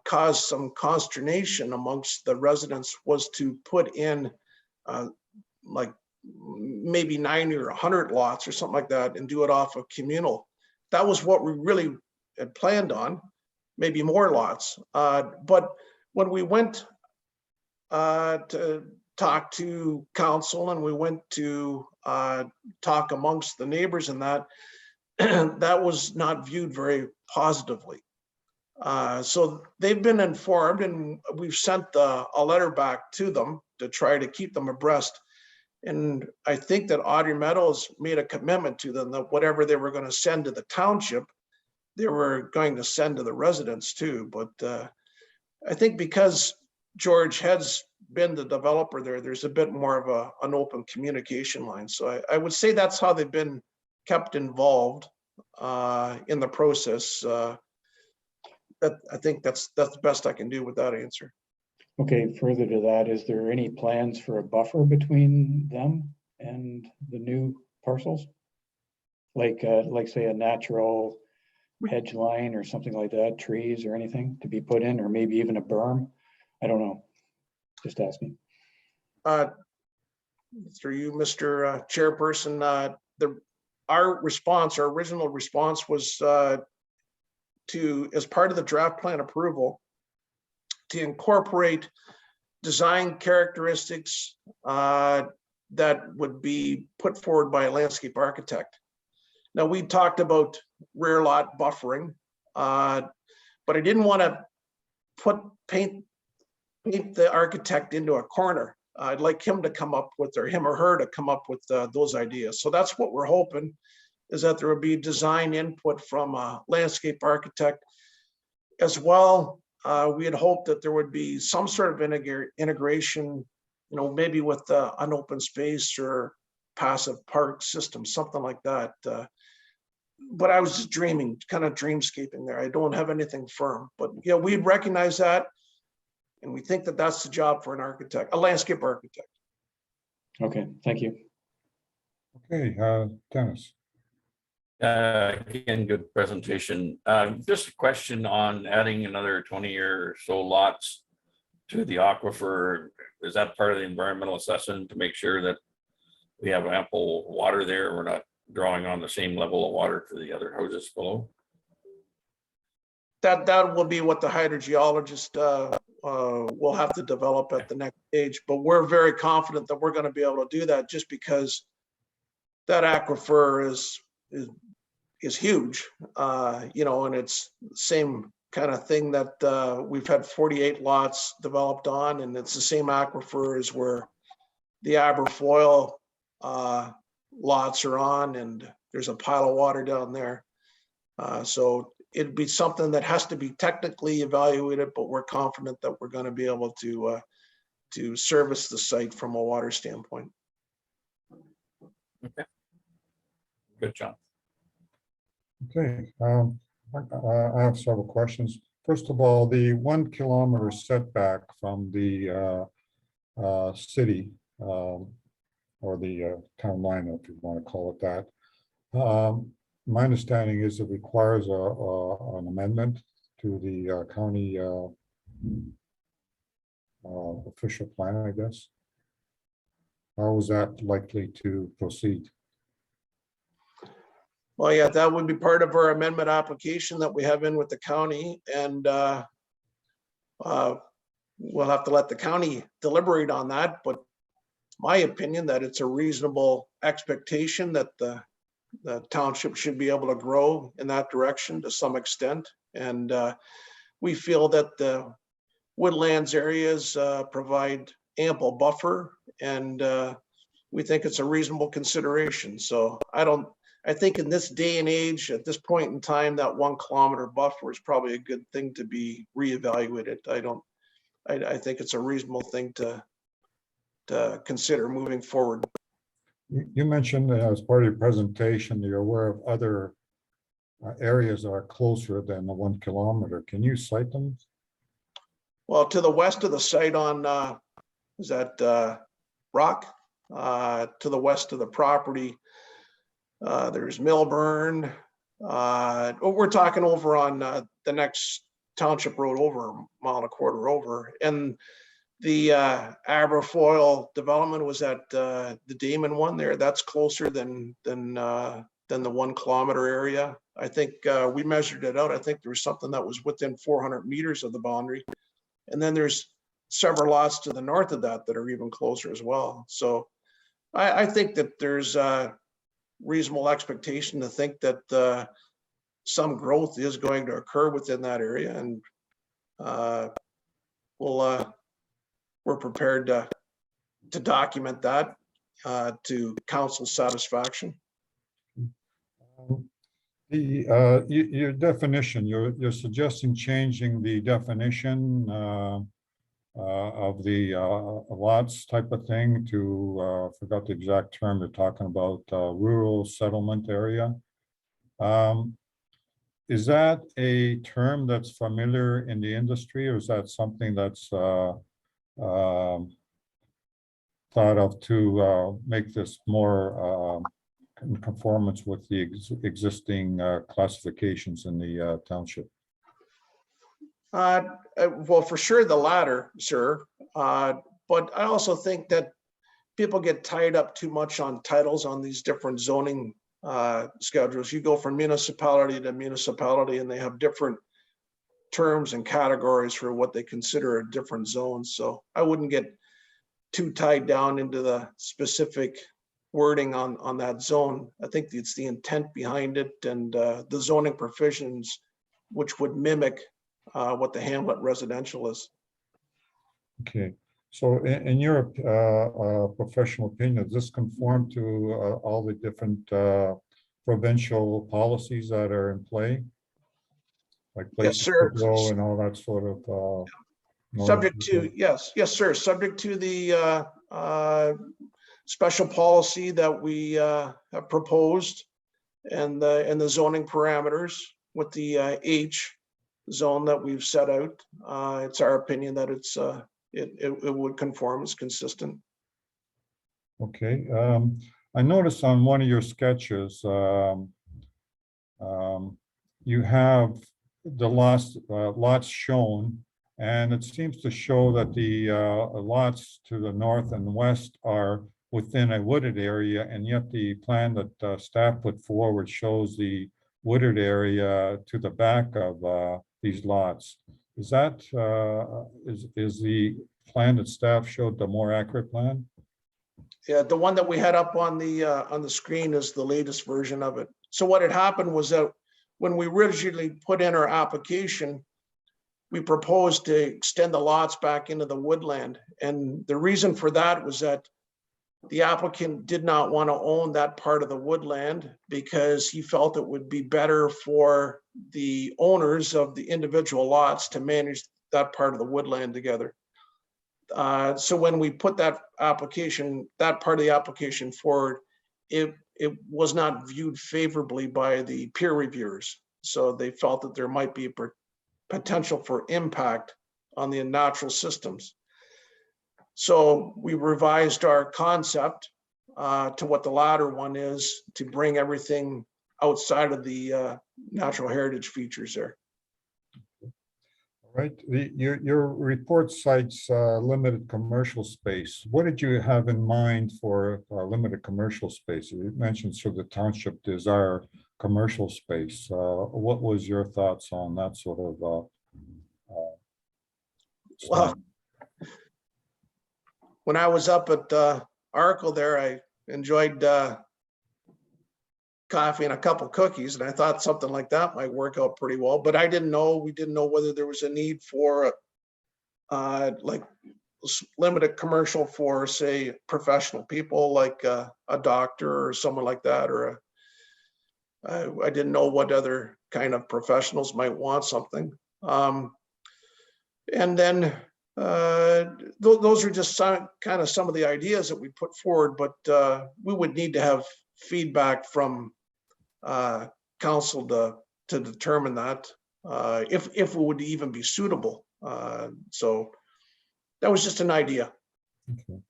caused some consternation amongst the residents, was to put in like maybe 90 or 100 lots or something like that and do it off of communal. That was what we really had planned on, maybe more lots. But when we went to talk to council and we went to talk amongst the neighbors and that, that was not viewed very positively. So they've been informed, and we've sent a letter back to them to try to keep them abreast. And I think that Audrey Meadows made a commitment to them that whatever they were going to send to the township, they were going to send to the residents too. But I think because George has been the developer there's a bit more of an open communication line. So I would say that's how they've been kept involved in the process. I think that's the best I can do with that answer. Okay, further to that, is there any plans for a buffer between them and the new parcels? Like say a natural hedge line or something like that, trees or anything to be put in, or maybe even a berm? I don't know, just asking. Through you, Mr. Chairperson, our original response was to, as part of the draft plan approval, to incorporate design characteristics that would be put forward by a landscape architect. Now, we talked about rear lot buffering, but I didn't want to paint the architect into a corner. I'd like him to come up with, or him or her to come up with those ideas. So that's what we're hoping, is that there would be design input from a landscape architect as well. We had hoped that there would be some sort of integration maybe with an open space or passive park system, something like that. But I was just dreaming, kind of dreamscaping there. I don't have anything firm, but yeah, we recognize that. And we think that that's the job for an architect, a landscape architect. Okay, thank you. Okay, Dennis. Again, good presentation. Just a question on adding another 20 or so lots to the aquifer. Is that part of the environmental assessment to make sure that we have ample water there? We're not drawing on the same level of water to the other houses below? That will be what the hydrogeologist will have to develop at the next stage. But we're very confident that we're going to be able to do that, just because that aquifer is huge, and it's the same kind of thing that we've had 48 lots developed on, and it's the same aquifer as where the Aberfoyle lots are on, and there's a pile of water down there. So it'd be something that has to be technically evaluated, but we're confident that we're going to be able to service the site from a water standpoint. Okay. Good job. Okay, I have several questions. First of all, the 1 kilometer setback from the city or the town line, if you want to call it that. My understanding is it requires an amendment to the county official plan, I guess. How is that likely to proceed? Well, yeah, that would be part of our amendment application that we have in with the county, and we'll have to let the county deliberate on that. But my opinion that it's a reasonable expectation that the township should be able to grow in that direction to some extent. And we feel that the woodlands areas provide ample buffer, and we think it's a reasonable consideration. So I think in this day and age, at this point in time, that 1 kilometer buffer is probably a good thing to be reevaluated. I think it's a reasonable thing to consider moving forward. You mentioned as part of your presentation, you're aware of other areas that are closer than the 1 kilometer. Can you cite them? Well, to the west of the site on, is that Rock? To the west of the property, there's Millburn. We're talking over on the next township road over, a mile and a quarter over. And the Aberfoyle development was at the Damon one there. That's closer than the 1 kilometer area. I think we measured it out. I think there was something that was within 400 meters of the boundary. And then there's several lots to the north of that are even closer as well. So I think that there's a reasonable expectation to think that some growth is going to occur within that area, and we're prepared to document that to council's satisfaction. Your definition, you're suggesting changing the definition of the lots type of thing to, forgot the exact term, they're talking about rural settlement area. Is that a term that's familiar in the industry, or is that something that's thought of to make this more in conformance with the existing classifications in the township? Well, for sure the latter, sir. But I also think that people get tied up too much on titles on these different zoning schedules. You go from municipality to municipality, and they have different terms and categories for what they consider a different zones. So I wouldn't get too tied down into the specific wording on that zone. I think it's the intent behind it and the zoning provisions, which would mimic what the hamlet residential is. Okay, so in your professional opinion, does this conform to all the different provincial policies that are in play? Like Yes, sir. And all that sort of. Subject to, yes, sir. Subject to the special policy that we have proposed and the zoning parameters with the H zone that we've set out. It's our opinion that it would conform, it's consistent. Okay, I noticed on one of your sketches, you have the lots shown, and it seems to show that the lots to the north and west are within a wooded area, and yet the plan that staff put forward shows the wooded area to the back of these lots. Is that is the plan that staff showed the more accurate plan? Yeah, the one that we had up on the screen is the latest version of it. So what had happened was that when we originally put in our application, we proposed to extend the lots back into the woodland. And the reason for that was that the applicant did not want to own that part of the woodland because he felt it would be better for the owners of the individual lots to manage that part of the woodland together. So when we put that application, that part of the application forward, it was not viewed favorably by the peer reviewers. So they felt that there might be a potential for impact on the natural systems. So we revised our concept to what the latter one is, to bring everything outside of the natural heritage features there. Right, your report cites limited commercial space. What did you have in mind for limited commercial space? You mentioned so the township desire commercial space. What was your thoughts on that sort of? Well, when I was up at Arkle there, I enjoyed coffee and a couple cookies, and I thought something like that might work out pretty well, but we didn't know whether there was a need for like limited commercial for, say, professional people like a doctor or someone like that, or I didn't know what other kind of professionals might want something. And then those are just some of the ideas that we put forward, but we would need to have feedback from council to determine that if it would even be suitable. So that was just an idea. Okay.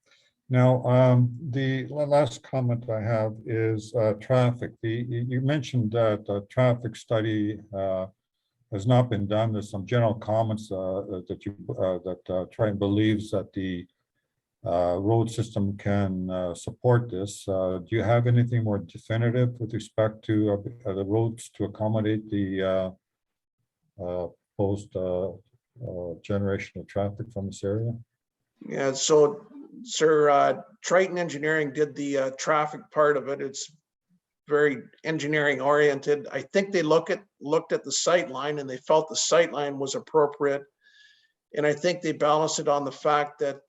Now, the last comment I have is traffic. You mentioned that the traffic study has not been done. There's some general comments that Triton believes that the road system can support this. Do you have anything more definitive with respect to the roads to accommodate the post generation of traffic from this area? Yeah, so Sir, Triton Engineering did the traffic part of it. It's very engineering oriented. I think they looked at the sight line and they felt the sight line was appropriate. And I think they balanced it on the fact that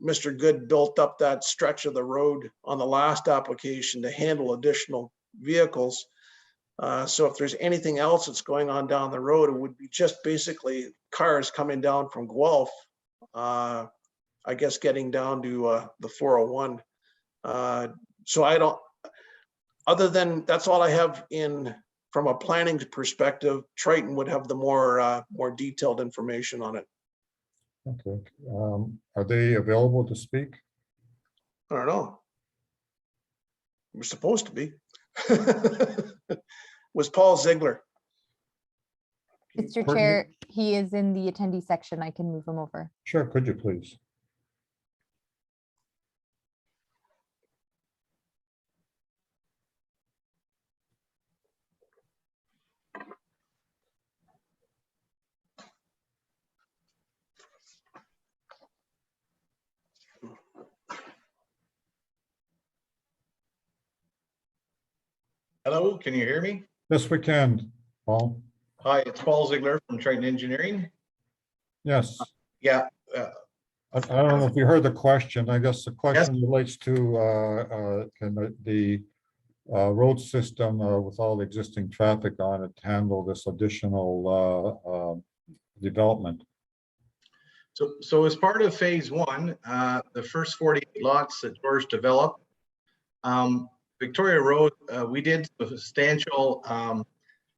Mr. Good built up that stretch of the road on the last application to handle additional vehicles. So if there's anything else that's going on down the road, it would be just basically cars coming down from Guelph, I guess getting down to the 401. So I don't, other than that's all I have from a planning perspective. Triton would have the more detailed information on it. Okay. Are they available to speak? I don't know. We're supposed to be. Was Paul Ziegler. Mr. Chair, he is in the attendee section. I can move him over. Sure, could you please? Hello, can you hear me? Yes, we can, Paul. Hi, it's Paul Ziegler from Triton Engineering. Yes. Yeah. I don't know if you heard the question. I guess the question relates to can the road system with all the existing traffic on it handle this additional development? So as part of phase one, the first 48 lots that George developed, Victoria Road, we did substantial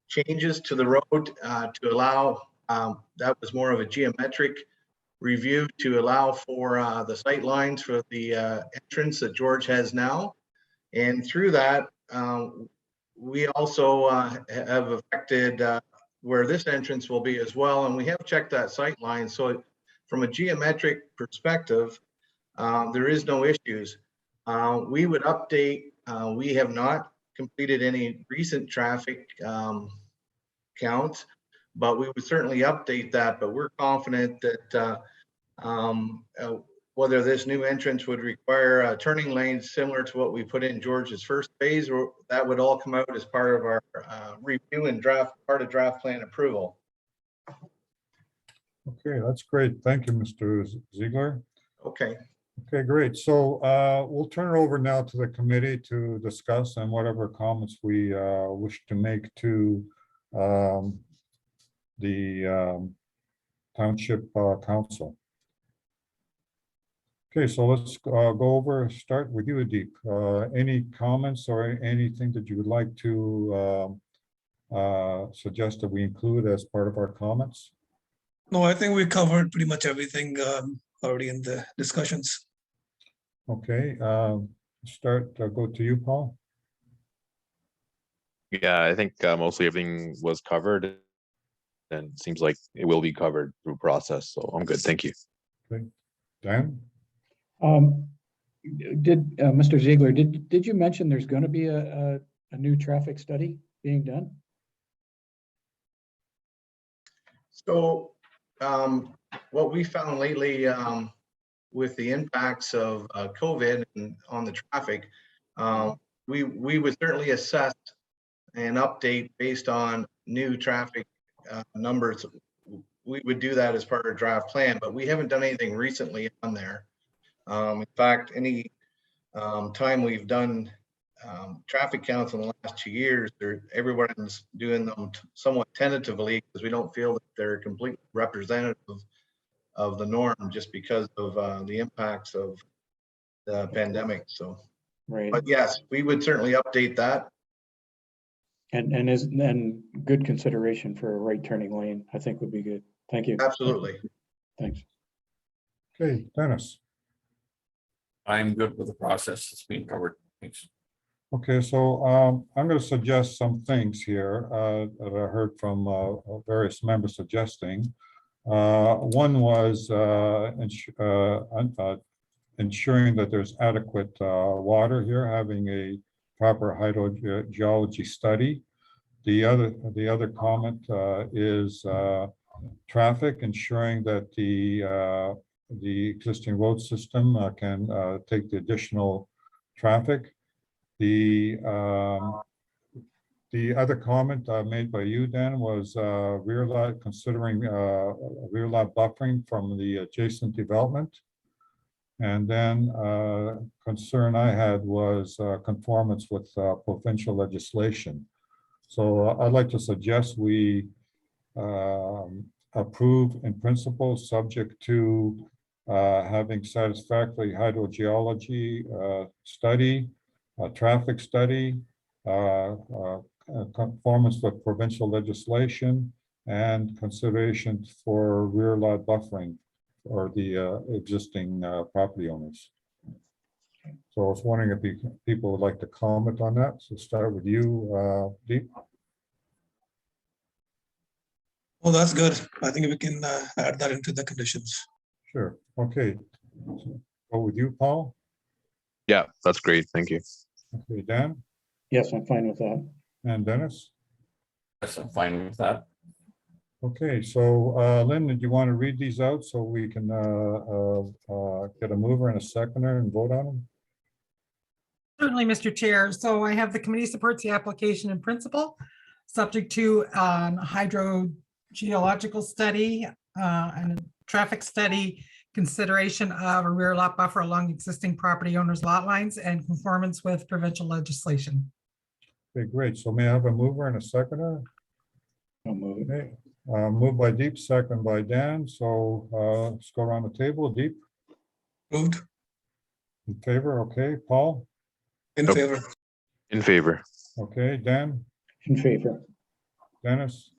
changes to the road to allow, that was more of a geometric review to allow for the sight lines for the entrance that George has now. And through that, we also have affected where this entrance will be as well. And we have checked that sight line. So from a geometric perspective, there is no issues. We would update, we have not completed any recent traffic counts, but we would certainly update that. But we're confident that whether this new entrance would require turning lanes similar to what we put in George's first phase, or that would all come out as part of our review and part of draft plan approval. Okay, that's great. Thank you, Mr. Ziegler. Okay. Okay, great. So we'll turn it over now to the committee to discuss and whatever comments we wish to make to the Township Council. Okay, so let's go over, start with you, Adeep. Any comments or anything that you would like to suggest that we include as part of our comments? No, I think we covered pretty much everything already in the discussions. Okay, go to you, Paul. Yeah, I think mostly everything was covered, and it seems like it will be covered through process. So I'm good. Thank you. Okay, Dan? Mr. Ziegler, did you mention there's going to be a new traffic study being done? So what we found lately with the impacts of COVID and on the traffic, we would certainly assess and update based on new traffic numbers. We would do that as part of draft plan, but we haven't done anything recently on there. In fact, any time we've done traffic counts in the last 2 years, everyone's doing them somewhat tentatively because we don't feel that they're completely representative of the norm just because of the impacts of the pandemic. So, right. But yes, we would certainly update that. And good consideration for a right turning lane, I think would be good. Thank you. Absolutely. Thanks. Okay, Dennis. I'm good with the process that's being covered. Thanks. Okay, so I'm going to suggest some things here that I heard from various members suggesting. One was ensuring that there's adequate water here, having a proper hydrogeology study. The other comment is traffic, ensuring that the existing road system can take the additional traffic. The other comment made by you, Dan, was rear lot, considering rear lot buffering from the adjacent development. And then concern I had was conformance with provincial legislation. So I'd like to suggest we approve in principle, subject to having satisfactory hydrogeology study, traffic study, conformance with provincial legislation, and consideration for rear lot buffering for the existing property owners. So I was wondering if people would like to comment on that. So start with you, Deep. Well, that's good. I think we can add that into the conditions. Sure. Okay. Go with you, Paul. Yeah, that's great. Thank you. Okay, Dan. Yes, I'm fine with that. And Dennis. Yes, I'm fine with that. Okay, so Lynn, do you want to read these out so we can get a mover and a seconder and vote on them? Certainly, Mr. Chair. So I have the committee supports the application in principle, subject to hydrogeological study and a traffic study, consideration of a rear lot buffer along existing property owners' lot lines, and conformance with provincial legislation. Okay, great. So may I have a mover and a seconder? I'll move it. Okay, Moved by Deep, second by Dan. So let's go around the table. Deep, Moved in favor? Okay. Paul? in Nope. favor. In favor. Okay. Dan? In favor. Dennis?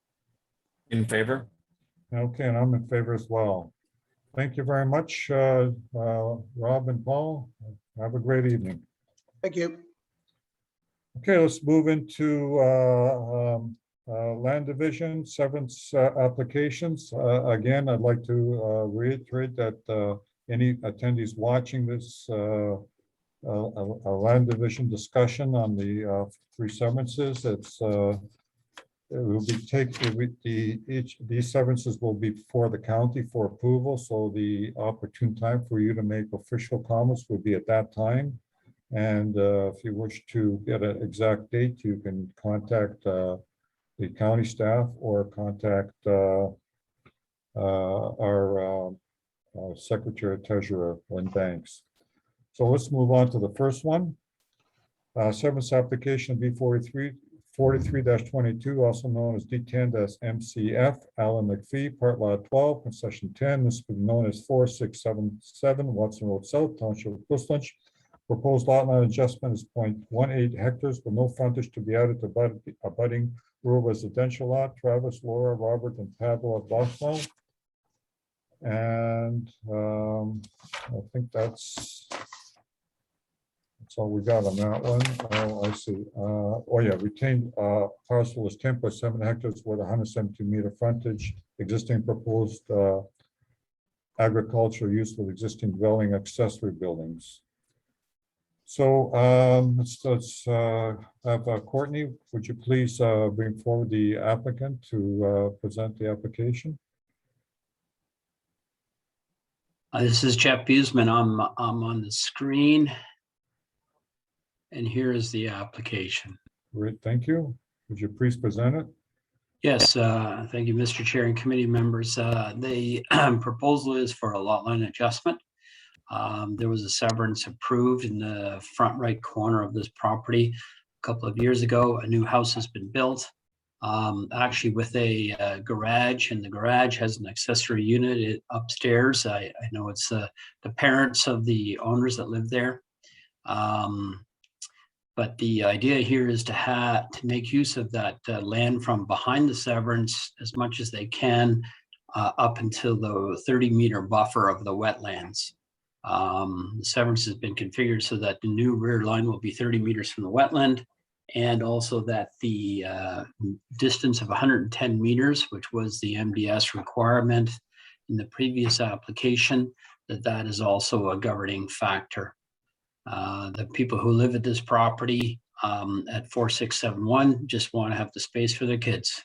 In favor? Okay, and I'm in favor as well. Thank you very much, Rob and Paul. Have a great evening. Thank you. Okay, let's move into land division severance applications. Again, I'd like to reiterate that any attendees watching this a land division discussion on the 3 severances, it will be these severances will be before the county for approval, so the opportune time for you to make official comments would be at that time. And if you wish to get an exact date, you can contact the county staff or contact our Secretary Treasurer, Lynn Banks. So let's move on to the first one. Severance application B43-22, also known as D10 as MCF, Alan McPhee, Part Lot 12, Concession 10. This has been known as 4677 Watson Road South, Township of Kuslunch. Proposed lot line adjustment is 0.18 hectares with no frontage to be added to abutting rural residential lot. Travis, Laura, Robert, and Pablo of Bothwell. And I think that's all we got on that one. Oh, I see. Oh yeah, retained parcel is 10.7 hectares with 172-meter frontage. Existing proposed agricultural use with existing dwelling accessory buildings. So let's have Courtney, would you please bring forward the applicant to present the application? This is Jeff Buseman. I'm on the screen. And here is the application. Great, thank you. Would you please present it? Yes, thank you, Mr. Chair and committee members. The proposal is for a lot line adjustment. There was a severance approved in the front right corner of this property a couple of years ago. A new house has been built, actually with a garage, and the garage has an accessory unit upstairs. I know it's the parents of the owners that live there. But the idea here is to make use of that land from behind the severance as much as they can up until the 30-meter buffer of the wetlands. The severance has been configured so that the new rear line will be 30 meters from the wetland, and also that the distance of 110 meters, which was the MDS requirement in the previous application, that is also a governing factor. The people who live at this property at 4671 just want to have the space for their kids.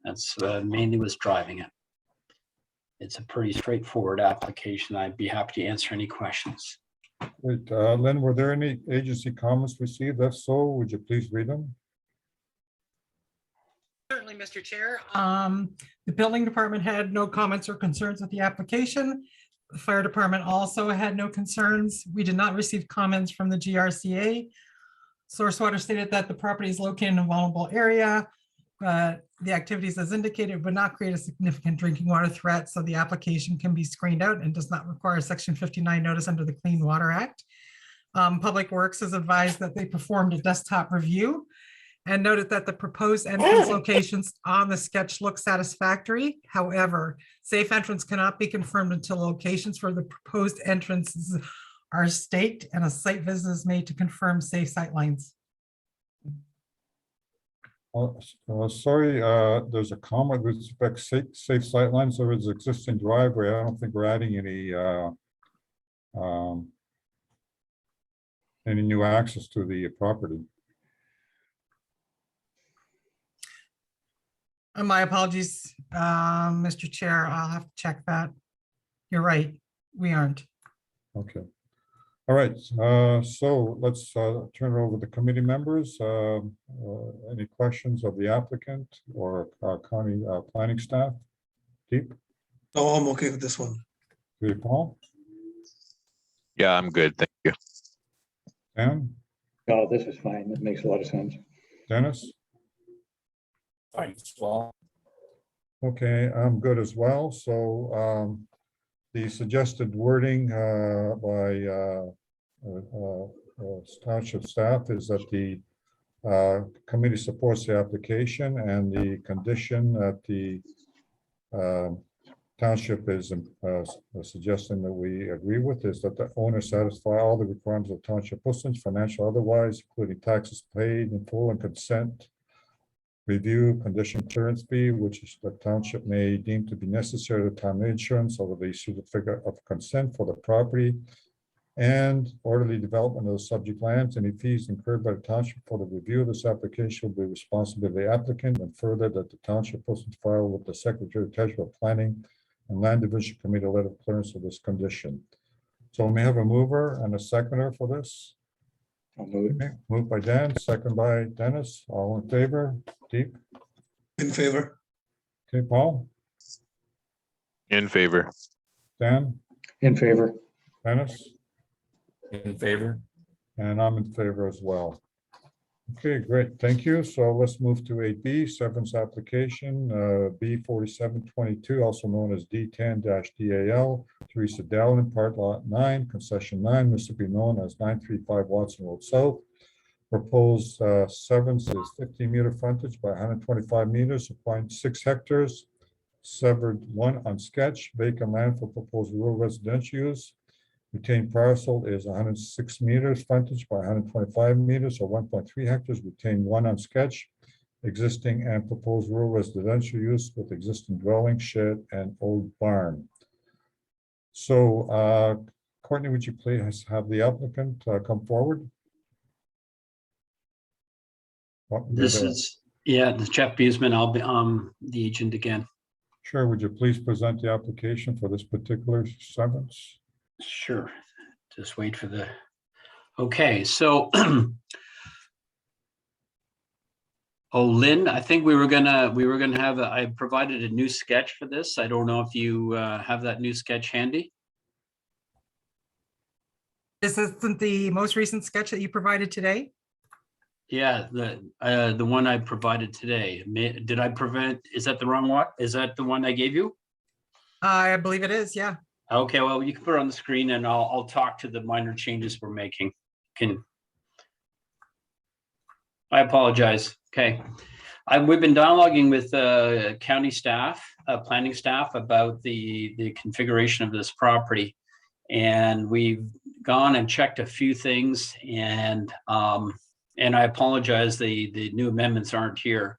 That's mainly what's driving it. It's a pretty straightforward application. I'd be happy to answer any questions. Wait, Lynn, were there any agency comments received? If so, would you please read them? Certainly, Mr. Chair. The building department had no comments or concerns with the application. The fire department also had no concerns. We did not receive comments from the GRCA. Sourcewater stated that the property is located in a vulnerable area. The activities as indicated would not create a significant drinking water threat, so the application can be screened out and does not require a Section 59 notice under the Clean Water Act. Public Works has advised that they performed a desktop review and noted that the proposed entrance locations on the sketch look satisfactory. However, safe entrance cannot be confirmed until locations for the proposed entrances are staked and a site visit is made to confirm safe sight lines. Sorry, there's a comment with respect safe sight lines. There is existing driveway. I don't think we're adding any new access to the property. My apologies, Mr. Chair. I'll have to check that. You're right. We aren't. Okay. All right. So let's turn it over to committee members. Any questions of the applicant or county planning staff? Deep? Oh, I'm okay with this one. Okay, Paul? Yeah, I'm good. Thank you. Dan? No, this is fine. It makes a lot of sense. Dennis? Fine, well, Okay, I'm good as well. So the suggested wording by township staff is that the committee supports the application and the condition that the township is suggesting that we agree with is that the owner satisfy all the requirements of township persons, financial otherwise, including taxes paid in full and consent. Review condition clearance fee, which is the township may deem to be necessary at the time of insurance over the certificate of consent for the property. And orderly development of the subject lands. Any fees incurred by the township for the review of this application will be responsibility of the applicant, and further that the township persons file with the Secretary of Treasurer of Planning and Land Division Committee a letter of clearance of this condition. So we may have a mover and a seconder for this. I'll move it. Okay, moved by Dan, second by Dennis. All in favor? Deep. In favor. Okay, Paul, In favor. Dan, In favor. Dennis, In favor? and I'm in favor as well. Okay, great, thank you. So let's move to 8B, severance application, B 4722, also known as D10-DAL, Teresa Dallin, Part Lot 9, Concession 9, Mississippi known as 935 Watson Road South. Proposed severance is 50-meter frontage by 125 meters, 0.6 hectares. Severed 1 on sketch, vacant land for proposed rural residential use. Retained parcel is 106 meters frontage by 125 meters, or 1.3 hectares. Retained 1 on sketch. Existing and proposed rural residential use with existing dwelling, shed, and old barn. So Courtney, would you please have the applicant come forward? This is, yeah, this is Jeff Buseman. I'll be the agent again. Sure, would you please present the application for this particular severance? Sure. Just wait for the, okay, so oh, Lynn, I think we were gonna have, I provided a new sketch for this. I don't know if you have that new sketch handy. This isn't the most recent sketch that you provided today? Yeah, the one I provided today. Did I is that the wrong one? Is that the one I gave you? I believe it is, yeah. Okay, well, you can put it on the screen and I'll talk to the minor changes we're making. I apologize. Okay. We've been dialoguing with county staff, planning staff about the configuration of this property. And we've gone and checked a few things and I apologize, the new amendments aren't here.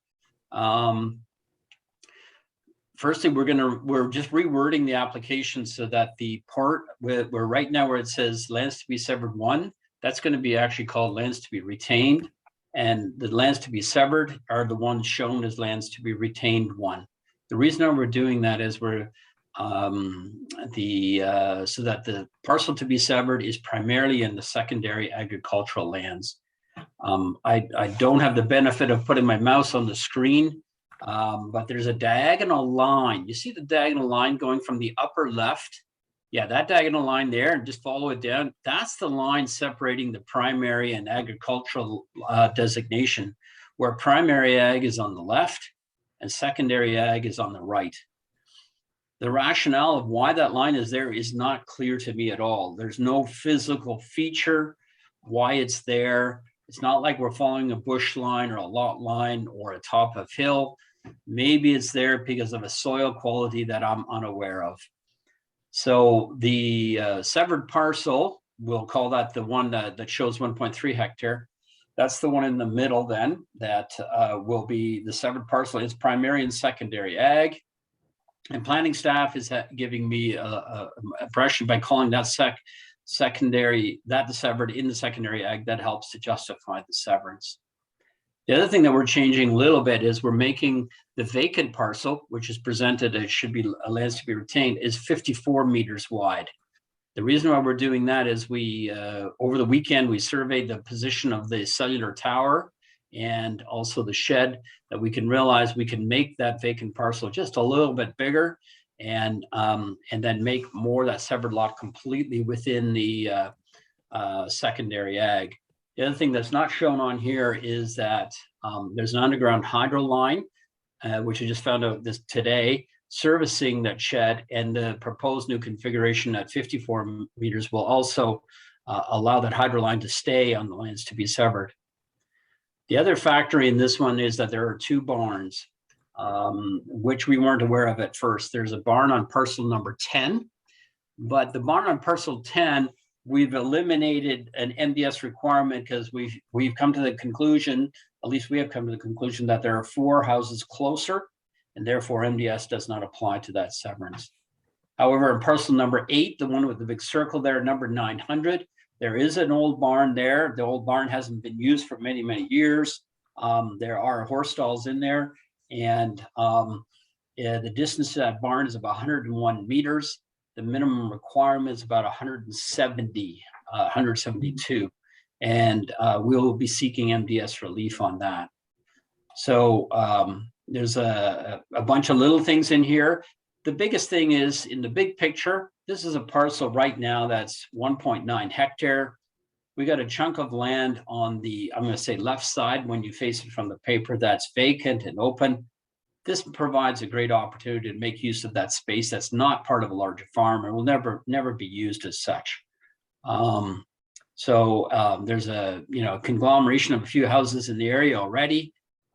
Firstly, we're just rewording the application so that the part where right now where it says lands to be severed 1, that's going to be actually called lands to be retained. And the lands to be severed are the ones shown as lands to be retained 1. The reason why we're doing that is we're so that the parcel to be severed is primarily in the secondary agricultural lands. I don't have the benefit of putting my mouse on the screen, but there's a diagonal line. You see the diagonal line going from the upper left? Yeah, that diagonal line there, and just follow it down. That's the line separating the primary and agricultural designation, where primary ag is on the left and secondary ag is on the right. The rationale of why that line is there is not clear to me at all. There's no physical feature why it's there. It's not like we're following a bush line or a lot line or a top of hill. Maybe it's there because of a soil quality that I'm unaware of. So the severed parcel, we'll call that the one that shows 1.3 hectare. That's the one in the middle then that will be the severed parcel. It's primary and secondary ag. And planning staff is giving me a impression by calling that secondary, that the severed in the secondary ag, that helps to justify the severance. The other thing that we're changing a little bit is we're making the vacant parcel, which is presented as should be lands to be retained, is 54 meters wide. The reason why we're doing that is we, over the weekend, we surveyed the position of the cellular tower and also the shed, that we can realize we can make that vacant parcel just a little bit bigger and then make more of that severed lot completely within the secondary ag. The other thing that's not shown on here is that there's an underground hydro line which I just found out this today, servicing that shed, and the proposed new configuration at 54 meters will also allow that hydro line to stay on the lands to be severed. The other factor in this one is that there are two barns, which we weren't aware of at first. There's a barn on parcel number 10, but the barn on parcel 10, we've eliminated an MDS requirement because we've come to the conclusion, at least we have come to the conclusion, that there are 4 houses closer, and therefore MDS does not apply to that severance. However, in parcel number 8, the one with the big circle there, number 900, there is an old barn there. The old barn hasn't been used for many, many years. There are horse stalls in there, and the distance to that barn is about 101 meters. The minimum requirement is about 172, and we'll be seeking MDS relief on that. So there's a bunch of little things in here. The biggest thing is, in the big picture, this is a parcel right now that's 1.9 hectare. We got a chunk of land on the, I'm going to say left side when you face it from the paper, that's vacant and open. This provides a great opportunity to make use of that space that's not part of a larger farm and will never be used as such. There's a conglomeration of a few houses in the area already.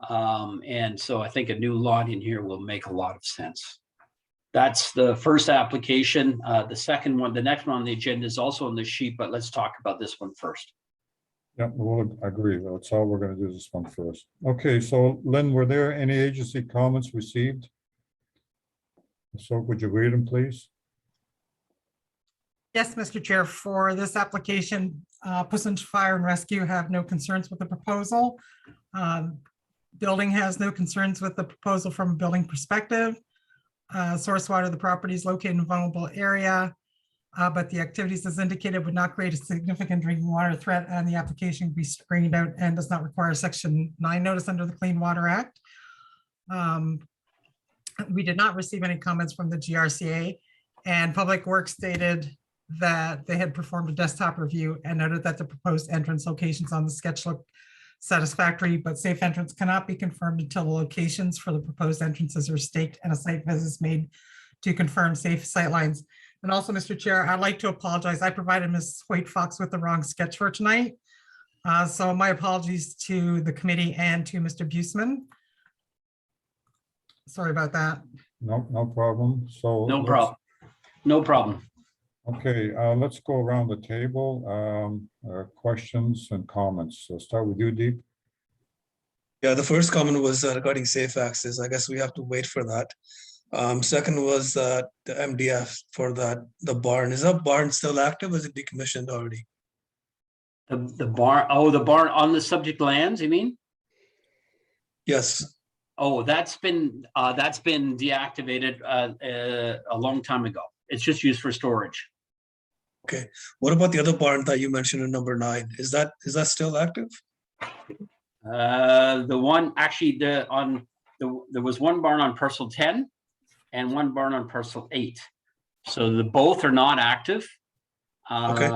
And so I think a new lot in here will make a lot of sense. That's the first application. The second one, the next one on the agenda is also on the sheet, but let's talk about this one first. Yeah, we'll agree. That's all we're going to do this one first. Okay, so Lynn, were there any agency comments received? So would you read them, please? Yes, Mr. Chair, for this application, Pusson's Fire and Rescue have no concerns with the proposal. Building has no concerns with the proposal from a building perspective. Source water of the property is located in a vulnerable area, but the activities as indicated would not create a significant drinking water threat, and the application would be screened out and does not require Section 9 notice under the Clean Water Act. We did not receive any comments from the GRCA, and Public Works stated that they had performed a desktop review and noted that the proposed entrance locations on the sketch look satisfactory, but safe entrance cannot be confirmed until the locations for the proposed entrances are staked and a site visit is made to confirm safe sightlines. And also, Mr. Chair, I'd like to apologize. I provided Ms. Hoyt Fox with the wrong sketch for tonight. So my apologies to the committee and to Mr. Buseman. Sorry about that. No problem. So No problem. No problem. Okay, let's go around the table. Questions and comments. So start with you, Deep. Yeah, the first comment was regarding safe access. I guess we have to wait for that. Second was the MDF for the barn. Is that barn still active or is it decommissioned already? The barn, oh, the barn on the subject lands, you mean? Yes. Oh, that's been deactivated a long time ago. It's just used for storage. Okay. What about the other barn that you mentioned in number 9? Is that still active? The one actually there was one barn on parcel 10 and one barn on parcel 8. So the both are not active. Okay.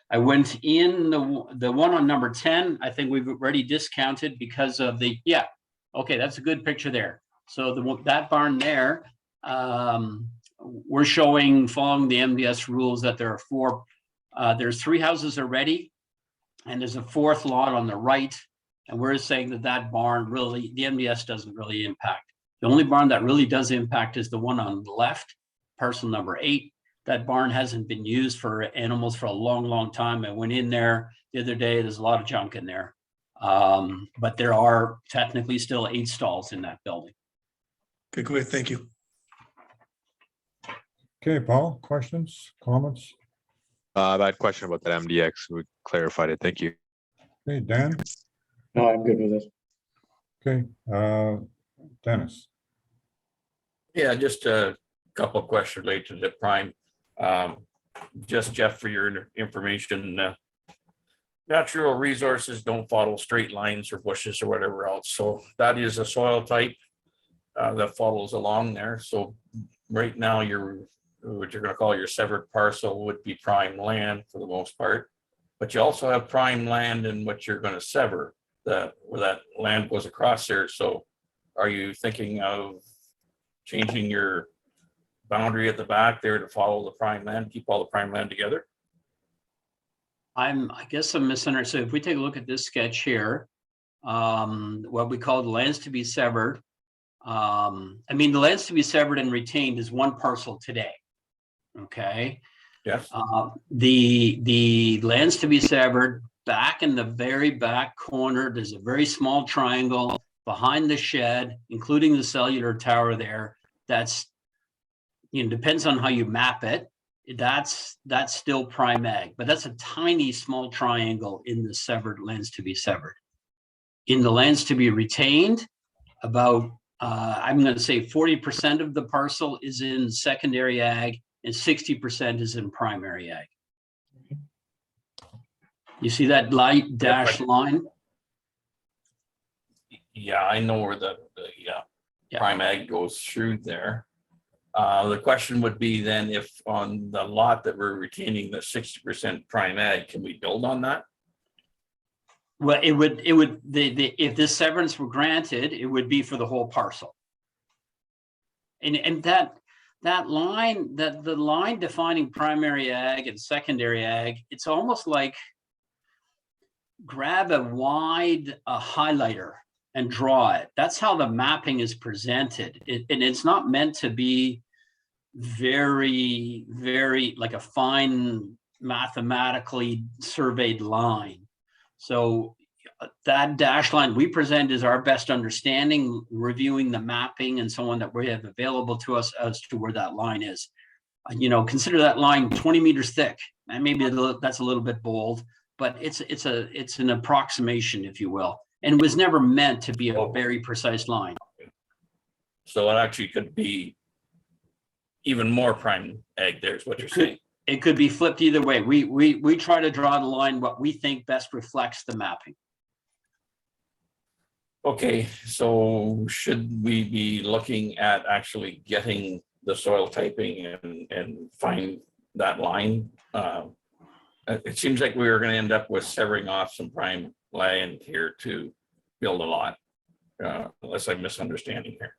I went in the one on number 10, I think we've already discounted because of the, yeah, okay, that's a good picture there. So that barn there, we're showing, following the MDS rules, that there are there's 3 houses already, and there's a 4th lot on the right. And we're saying that barn really, the MDS doesn't really impact. The only barn that really does impact is the one on the left, parcel number 8. That barn hasn't been used for animals for a long, long time. I went in there the other day, there's a lot of junk in there. But there are technically still 8 stalls in that building. Okay, great, thank you. Okay, Paul, questions, comments? I had a question about that MDX. We clarified it. Thank you. Okay, Dan? No, I'm good with this. Okay, Dennis? Yeah, just a couple of questions related to the prime. Just Jeff, for your information, natural resources don't follow straight lines or bushes or whatever else. So that is a soil type that follows along there. So right now, what you're going to call your severed parcel would be prime land for the most part, but you also have prime land in what you're going to sever where that land goes across there. So are you thinking of changing your boundary at the back there to follow the prime land, keep all the prime land together? I guess I'm misunderstood. If we take a look at this sketch here, what we call the lands to be severed. I mean, the lands to be severed and retained is one parcel today. Okay. Yes. The lands to be severed, back in the very back corner, there's a very small triangle behind the shed, including the cellular tower there. That's, you know, depends on how you map it. That's still prime ag, but that's a tiny small triangle in the severed lands to be severed. In the lands to be retained, about I'm going to say 40% of the parcel is in secondary ag and 60% is in primary ag. You see that light dashed line? Yeah, I know where the prime ag goes through there. The question would be then, if on the lot that we're retaining the 60% prime ag, can we build on that? Well, if this severance were granted, it would be for the whole parcel. And that line, the line defining primary ag and secondary ag, it's almost like grab a wide highlighter and draw it. That's how the mapping is presented. And it's not meant to be very, very like a fine mathematically surveyed line. So that dash line we present is our best understanding, reviewing the mapping and so on that we have available to us as to where that line is. You know, consider that line 20 meters thick, and maybe that's a little bit bold, but it's an approximation, if you will, and it was never meant to be a very precise line. So it actually could be even more prime ag there is what you're saying. It could be flipped either way. We try to draw the line what we think best reflects the mapping. Okay, so should we be looking at actually getting the soil typing and find that line? It seems like we were going to end up with severing off some prime land here to build a lot, unless I'm misunderstanding here.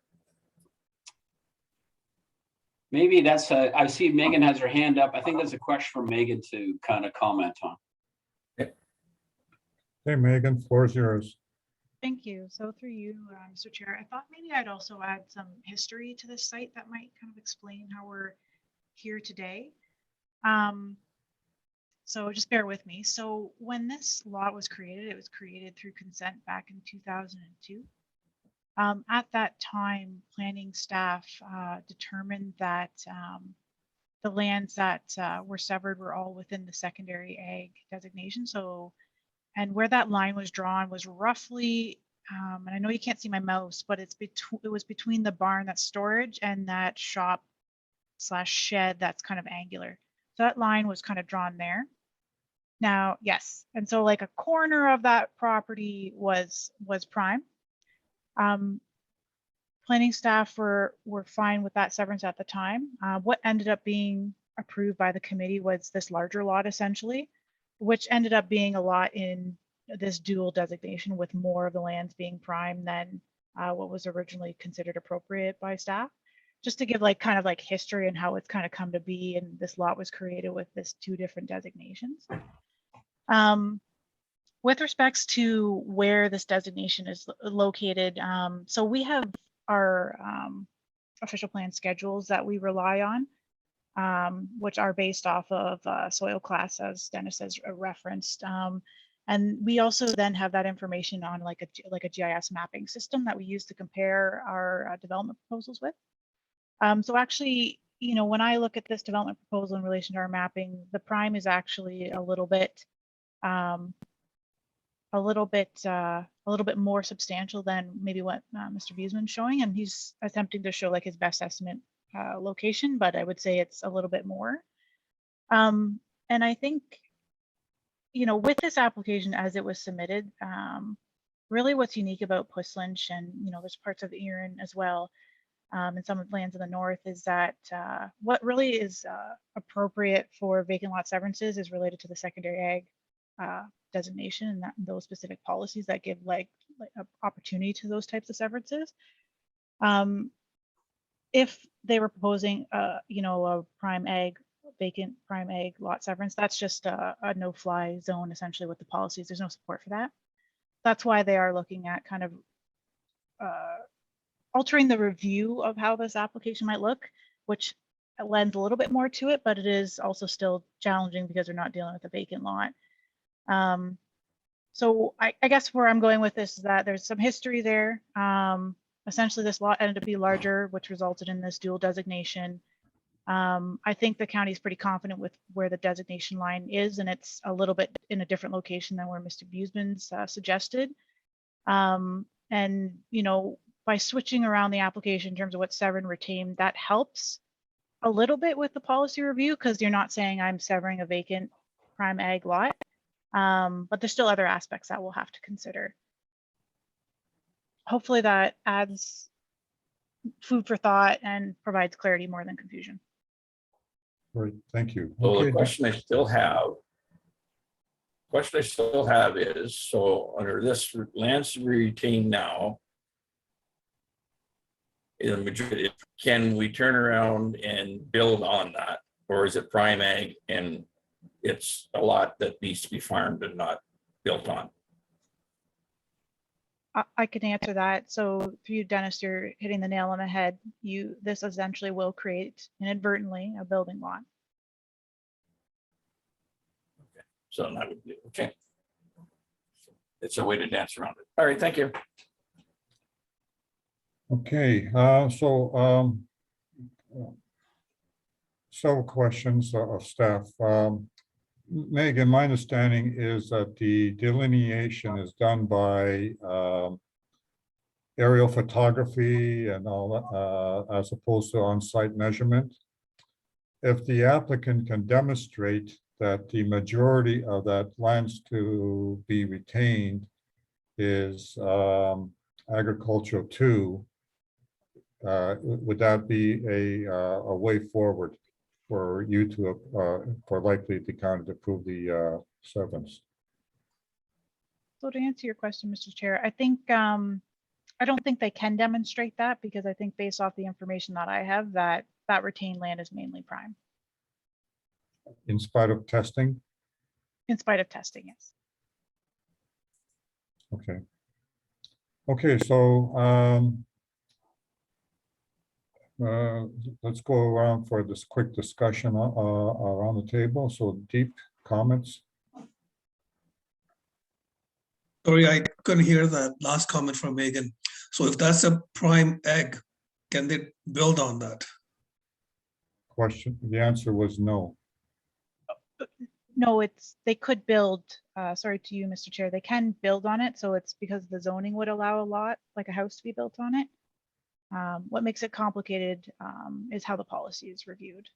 Maybe that's I see Megan has her hand up. I think that's a question for Megan to kind of comment on. Hey, Megan, floor is yours. Thank you. So through you, Mr. Chair, I thought maybe I'd also add some history to this site that might kind of explain how we're here today. So just bear with me. So when this lot was created, it was created through consent back in 2002. At that time, planning staff determined that the lands that were severed were all within the secondary ag designation. So, and where that line was drawn was roughly, and I know you can't see my mouse, but it was between the barn that's storage and that shop / shed that's kind of angular. So that line was kind of drawn there. Now, yes, and so like a corner of that property was prime. Planning staff were fine with that severance at the time. What ended up being approved by the committee was this larger lot essentially, which ended up being a lot in this dual designation with more of the lands being prime than what was originally considered appropriate by staff. Just to give like kind of like history and how it's kind of come to be, and this lot was created with this 2 different designations. With respects to where this designation is located, so we have our official plan schedules that we rely on, which are based off of soil class, as Dennis has referenced. And we also then have that information on like a GIS mapping system that we use to compare our development proposals with. So actually, you know, when I look at this development proposal in relation to our mapping, the prime is actually a little bit more substantial than maybe what Mr. Buseman's showing, and he's attempting to show like his best estimate location, but I would say it's a little bit more. And I think, you know, with this application as it was submitted, really what's unique about Puslinch, and you know, there's parts of Erin as well, and some lands in the north, is that what really is appropriate for vacant lot severances is related to the secondary ag designation and those specific policies that give like a opportunity to those types of severances. If they were proposing, you know, a vacant prime egg lot severance, that's just a no-fly zone essentially with the policies. There's no support for that. That's why they are looking at kind of altering the review of how this application might look, which lends a little bit more to it, but it is also still challenging because they're not dealing with a vacant lot. So I guess where I'm going with this is that there's some history there. Essentially, this lot ended up being larger, which resulted in this dual designation. I think the county is pretty confident with where the designation line is, and it's a little bit in a different location than where Mr. Buseman's suggested. And, you know, by switching around the application in terms of what sever and retain, that helps a little bit with the policy review because you're not saying I'm severing a vacant prime ag lot. But there's still other aspects that we'll have to consider. Hopefully that adds food for thought and provides clarity more than confusion. Great, thank you. So Okay, the question I still have is, so under this lands retained now, in the majority, can we turn around and build on that? Or is it prime ag and it's a lot that needs to be farmed and not built on? I can answer that. So for you, Dennis, you're hitting the nail on the head. This essentially will create inadvertently a building lot. So that would be, okay. It's a way to dance around it. All right, thank you. okay, several questions of staff. Megan, my understanding is that the delineation is done by aerial photography and all that, as opposed to on-site measurement. If the applicant can demonstrate that the majority of that lands to be retained is agricultural too, would that be a way forward for you to, for likely to kind of approve the severance? So to answer your question, Mr. Chair, I think I don't think they can demonstrate that because I think based off the information that I have, that retained land is mainly prime. In spite of testing? In spite of testing, yes. Okay. Okay, so let's go around for this quick discussion around the table. So deep comments? Sorry, I couldn't hear that last comment from Megan. So if that's a prime egg, can they build on that? Question, the answer was no. No, they could build, sorry to you, Mr. Chair, they can build on it. So it's because the zoning would allow a lot, like a house to be built on it. What makes it complicated is how the policy is reviewed.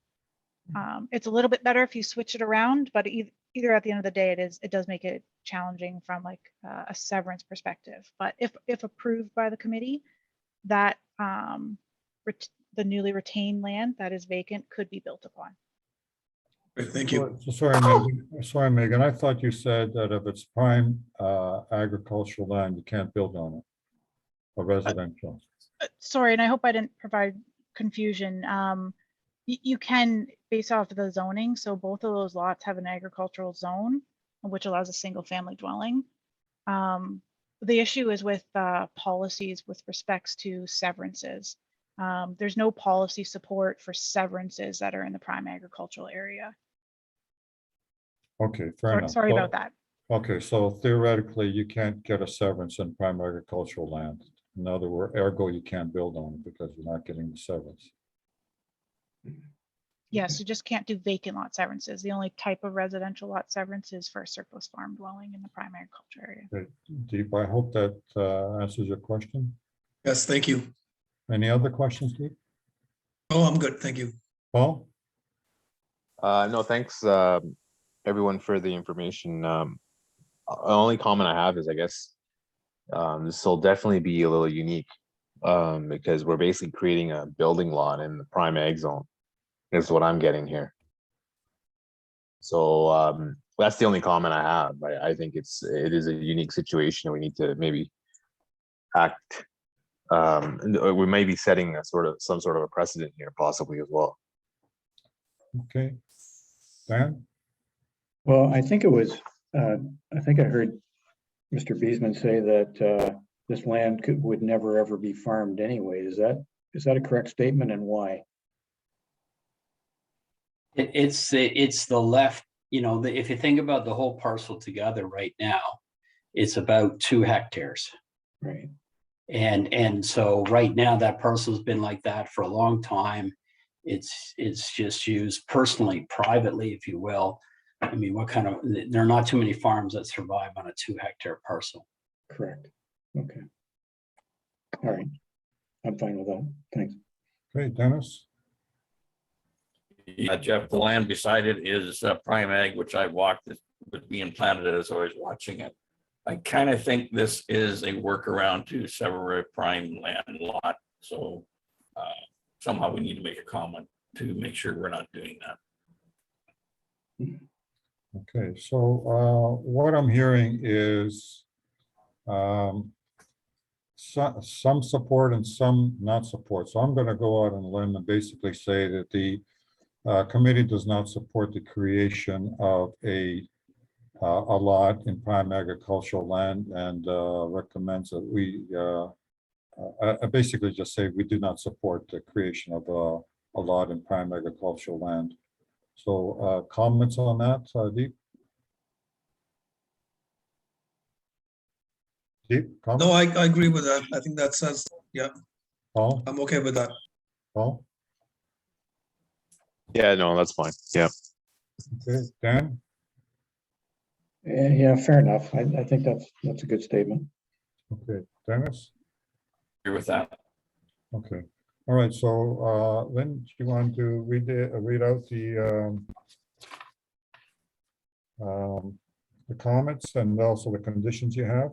It's a little bit better if you switch it around, but either at the end of the day, it does make it challenging from like a severance perspective. But if approved by the committee, that the newly retained land that is vacant could be built upon. Great, thank you. Sorry, Megan, I thought you said that if it's prime agricultural land, you can't build on it, or residential. Sorry, and I hope I didn't provide confusion. You can, based off of the zoning, so both of those lots have an agricultural zone, which allows a single family dwelling. The issue is with policies with respects to severances. There's no policy support for severances that are in the prime agricultural area. Okay, fair enough. Sorry about that. Okay, so theoretically, you can't get a severance in prime agricultural land. In other words, ergo, you can't build on it because you're not getting the severance. Yes, you just can't do vacant lot severances. The only type of residential lot severance is for a surplus farm dwelling in the prime agriculture area. Okay, Deep, I hope that answers your question. Yes, thank you. Any other questions, Deep? Oh, I'm good, thank you. Paul? No, thanks, everyone for the information. Only comment I have is, I guess, this will definitely be a little unique because we're basically creating a building lot in the prime ag zone, is what I'm getting here. So That's the only comment I have. I think it is a unique situation and we need to maybe act. And we may be setting some sort of a precedent here possibly as well. Okay. Dan? Well, I think it was, I think I heard Mr. Beesman say that this land would never, ever be farmed anyway. Is that a correct statement, and why? It's the left, if you think about the whole parcel together right now, it's about 2 hectares. Right. And so right now that parcel's been like that for a long time. It's just used personally, privately, if you will. I mean, there are not too many farms that survive on a 2 hectare parcel. Correct. Okay. All right. I'm fine with that. Thanks. Okay, Dennis? Yeah, Jeff, the land beside it is prime ag, which I walked, it was being planted as I was watching it. I kind of think this is a workaround to sever a prime land lot. So somehow we need to make a comment to make sure we're not doing that. Okay, so what I'm hearing is some support and some not support. So I'm going to go out on a limb and basically say that the committee does not support the creation of a lot in prime agricultural land and recommends that we I basically just say we do not support the creation of a lot in prime agricultural land. So comments on that, Deep? Deep, comment? No, I agree with that. I think that says, yeah, Paul? I'm okay with that. Paul? Yeah, no, that's fine. Yeah. Okay, Dan? Yeah, fair enough. I think that's a good statement. Okay, Dennis? Agree with that. Okay, all right, so Lynn, do you want to read out the comments and also the conditions you have?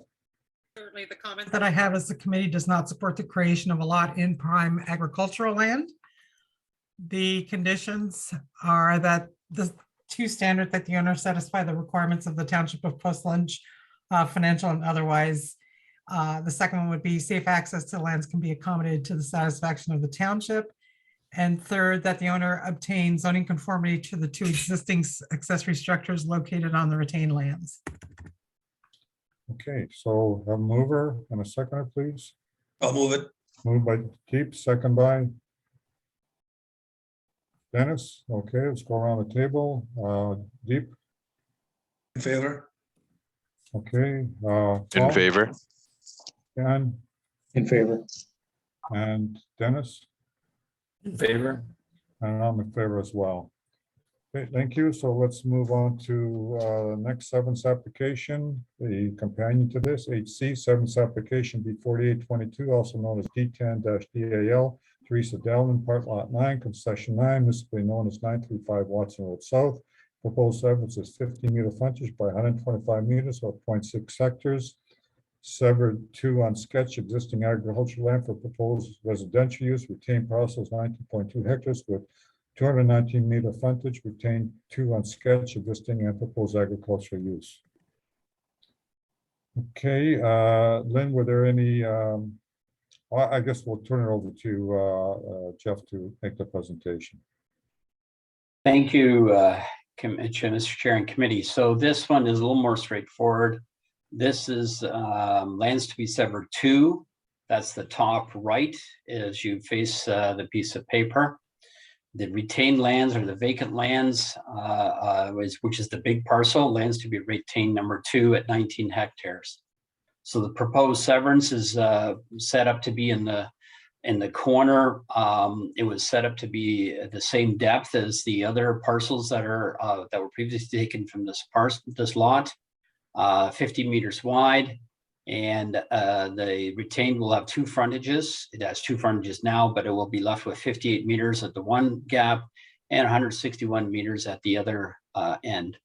Certainly, the comment that I have is the committee does not support the creation of a lot in prime agricultural land. The conditions are that the 2 standard that the owner satisfy the requirements of the Township of Puslinch, financial and otherwise. The second one would be safe access to lands can be accommodated to the satisfaction of the township. And third, that the owner obtains zoning conformity to the 2 existing accessory structures located on the retained lands. Okay, so a mover and a seconder, please. I'll move it. Moved by Deep, second by Dennis. Okay, let's go around the table. Deep, In favor? okay. In Paul, favor. Dan, In favor. and Dennis, In favor? and I'm in favor as well. Okay, thank you. So let's move on to next 7th application, the companion to this, HC 7th application B4822, also known as D10-DAL, Teresa Dellman, Part Lot 9, Concession 9, municipally known as 935 Watson Road South. Proposed severance is 50-meter frontage by 125 meters or 0.6 hectares. Severed 2 on sketch existing agricultural land for proposed residential use. Retained parcels 19.2 hectares with 219-meter frontage. Retained 2 on sketch existing and proposed agricultural use. Okay, Lynn, were there any? I guess we'll turn it over to Jeff to make the presentation. Thank you, Mr. Chair and committee. So this one is a little more straightforward. This is lands to be severed 2. That's the top right as you face the piece of paper. The retained lands or the vacant lands, which is the big parcel, lands to be retained number 2 at 19 hectares. So the proposed severance is set up to be in the corner. It was set up to be the same depth as the other parcels that were previously taken from this lot, 50 meters wide. And the retained will have 2 frontages. It has 2 frontages now, but it will be left with 58 meters at the one gap and 161 meters at the other end.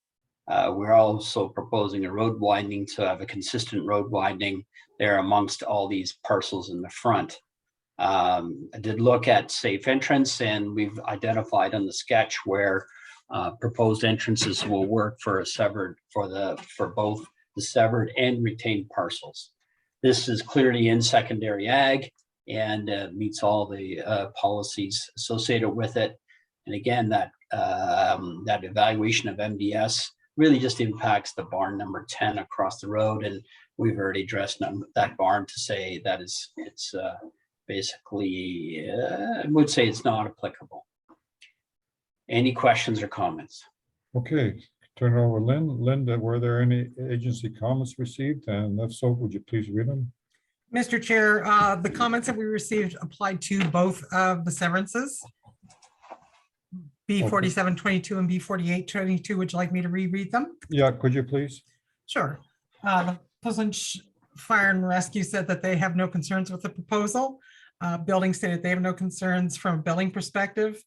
We're also proposing a road widening to have a consistent road widening there amongst all these parcels in the front. I did look at safe entrance, and we've identified on the sketch where proposed entrances will work for both the severed and retained parcels. This is clearly in secondary ag and meets all the policies associated with it. And again, that evaluation of MDS really just impacts the barn number 10 across the road. And we've already addressed that barn to say that it's basically, I would say it's not applicable. Any questions or comments? Okay, turn it over to Lynn. Linda, were there any agency comments received? And if so, would you please read them? Mr. Chair, the comments that we received applied to both of the severances. B 4722 and B 4822. Would you like me to reread them? Yeah, could you please? Sure. The Pleasant Fire and Rescue said that they have no concerns with the proposal. Building stated they have no concerns from a building perspective.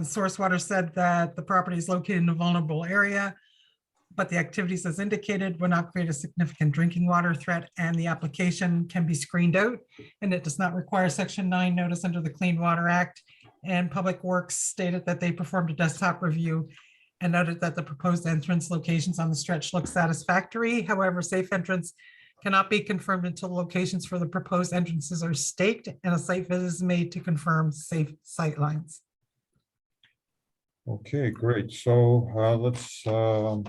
Source Water said that the property is located in a vulnerable area, but the activities as indicated will not create a significant drinking water threat, and the application can be screened out, and it does not require Section 9 notice under the Clean Water Act. And Public Works stated that they performed a desktop review and noted that the proposed entrance locations on the stretch look satisfactory. However, safe entrance cannot be confirmed until locations for the proposed entrances are staked and a site visit is made to confirm safe sight lines. Okay, great. So let's turn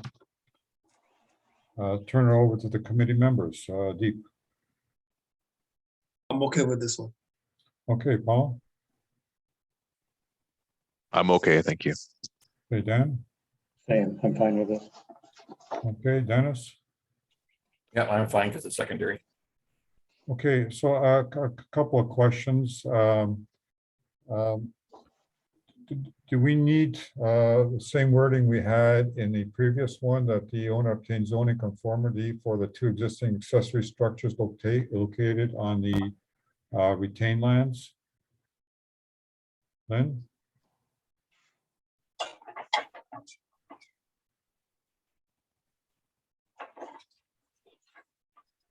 it over to the committee members. Deep. I'm okay with this one. Okay, Paul. I'm okay, thank you. Okay, Dan. Same, I'm fine with this. Okay, Dennis. Yeah, I'm fine because it's secondary. Okay, so a couple of questions. Do we need the same wording we had in the previous one, that the owner obtains zoning conformity for the two existing accessory structures located on the retained lands? Lynn?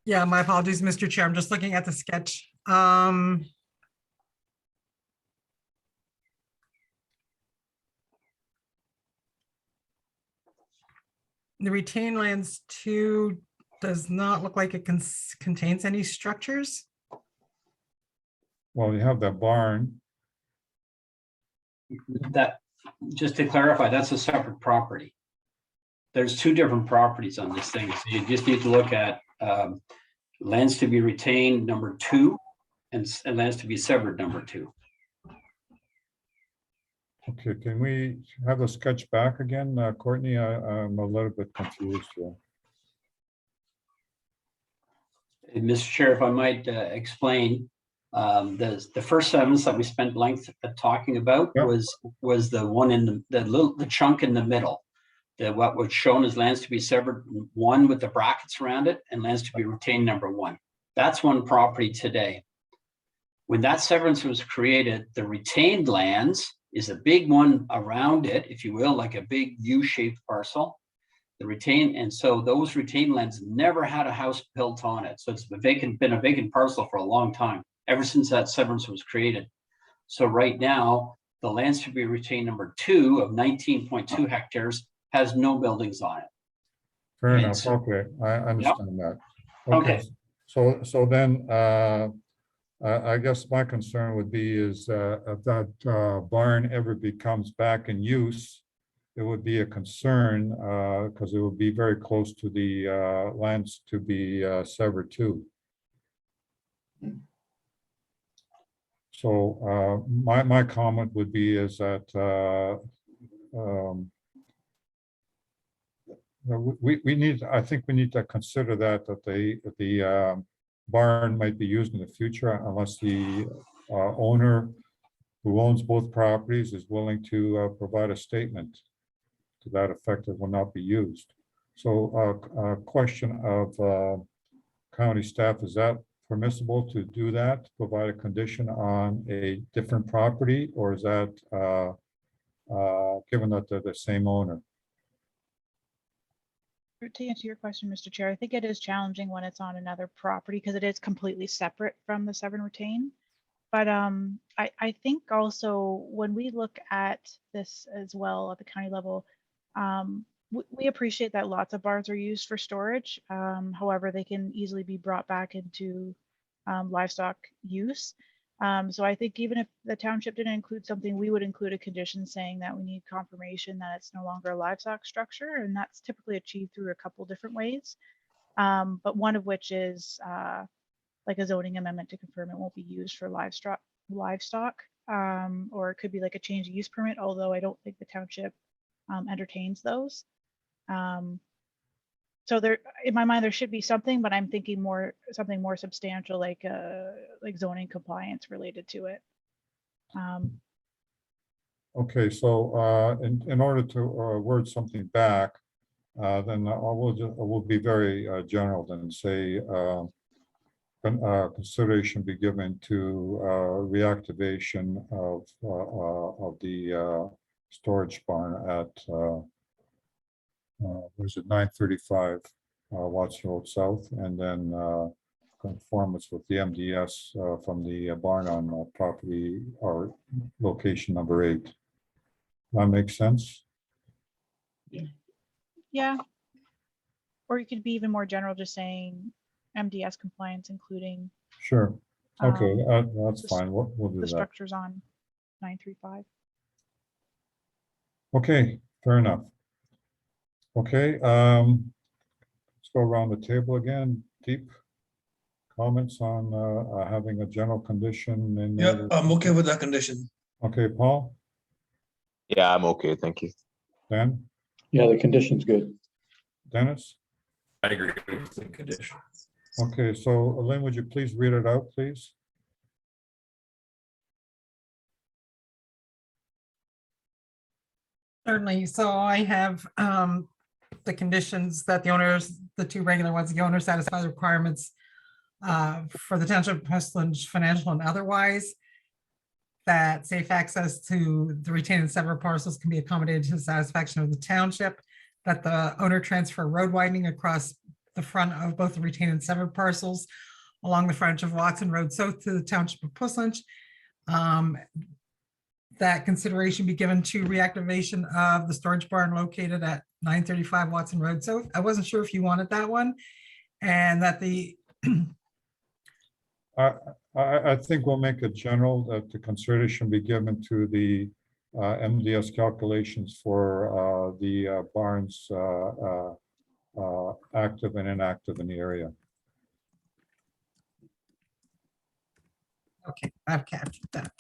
Yeah, my apologies, Mr. Chair. I'm just looking at the sketch. The retained lands 2 does not look like it contains any structures. Well, you have that barn. That, just to clarify, that's a separate property. There's 2 different properties on this thing. So you just need to look at lands to be retained number 2 and lands to be severed number 2. Okay, can we have the sketch back again, Courtney? I'm a little bit confused here. And Mr. Chair, if I might explain, the first sentence that we spent length talking about was the one in the chunk in the middle. What was shown as lands to be severed 1 with the brackets around it, and lands to be retained number 1. That's one property today. When that severance was created, the retained lands is a big one around it, if you will, like a big U-shaped parcel. And so those retained lands never had a house built on it. So it's been a vacant parcel for a long time, ever since that severance was created. So right now, the lands to be retained number 2 of 19.2 hectares has no buildings on it. Fair And enough. so- Okay, I understand that. Okay. So then, I guess my concern would be is if that barn ever becomes back in use, it would be a concern because it would be very close to the lands to be severed too. So my comment would be is that we need, I think we need to consider that the barn might be used in the future unless the owner who owns both properties is willing to provide a statement to that effect, it will not be used. So a question of county staff, is that permissible to do that, to provide a condition on a different property, or is that given that they're the same owner? To answer your question, Mr. Chair, I think it is challenging when it's on another property because it is completely separate from the sever and retain. But I think also when we look at this as well at the county level, we appreciate that lots of barns are used for storage. However, they can easily be brought back into livestock use. So I think even if the township didn't include something, we would include a condition saying that we need confirmation that it's no longer a livestock structure, and that's typically achieved through a couple different ways. But one of which is like a zoning amendment to confirm it won't be used for livestock, or it could be like a change of use permit, although I don't think the township entertains those. So there, in my mind, there should be something, but I'm thinking something more substantial, like zoning compliance related to it. Okay, so in order to word something back, then I will be very general then say consideration be given to reactivation of the storage barn at was it 935 Watts Road South, and then conformance with the MDS from the barn on property or location number 8. That makes sense? Yeah. Or you could be even more general, just saying MDS compliance, including Sure. Okay, that's the fine. We'll do the that. structures on 935. Okay, fair enough. Okay, let's go around the table again. Deep comments on having a general condition in Yeah, there? I'm okay with that condition. Okay, Paul, Yeah, I'm okay, thank you. Dan, Yeah, the condition's good. Dennis? I agree with the condition. Okay, so Lynn, would you please read it out, please? Certainly. So I have the conditions that the owners, the two regular ones, the owner satisfy the requirements for the township of Portslade, financial and otherwise, that safe access to the retained and severed parcels can be accommodated to the satisfaction of the township, that the owner transfer road widening across the front of both the retained and severed parcels along the frontage of Watson Road South to the township of Portslade. That consideration be given to reactivation of the storage barn located at 935 Watson Road South. I wasn't sure if you wanted that one, and that the I think we'll make it general that the consideration be given to the MDS calculations for the barns active and inactive in the area. okay, I've captured that.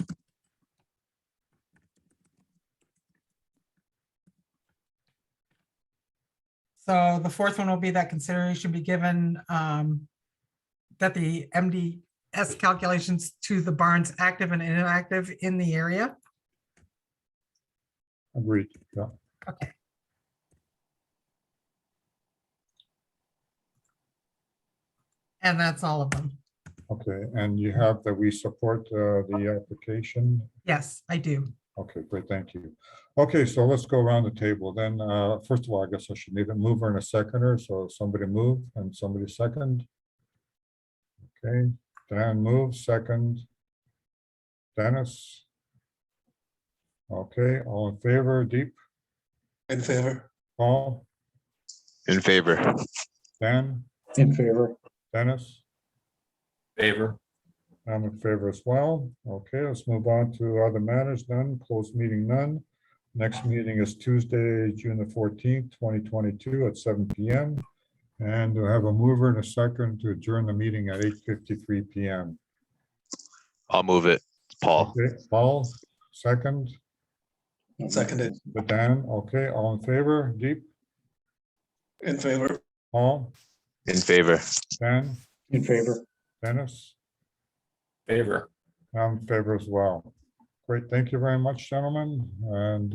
So the fourth one will be that consideration be given that the MDS calculations to the barns active and inactive in the area. Agreed, yeah. Okay. And that's all of them. Okay, and you have that we support the application? Yes, I do. Okay, great, thank you. Okay, so let's go around the table then. First of all, I guess I should need a mover and a seconder, so somebody move and somebody second. Okay, Dan moves, second. Dennis? Okay, all in favor, Deep? In favor. Paul? In favor. Dan? In favor. Dennis? Favor. I'm in favor as well. Okay, let's move on to other matters. None, closed meeting none. Next meeting is Tuesday, June the 14th, 2022 at 7 p.m. And we'll have a mover and a second to adjourn the meeting at 8:53 p.m. I'll move it. Paul. Okay, Paul, second. Seconded. But Dan, okay, all in favor? Deep? In favor. Paul? In favor. Dan? In favor. Dennis? Favor. I'm in favor as well. Great, thank you very much, gentlemen, and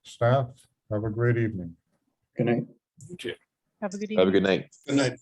staff, have a great evening. Good night. You too. Have a good evening. Have a good night. Good night.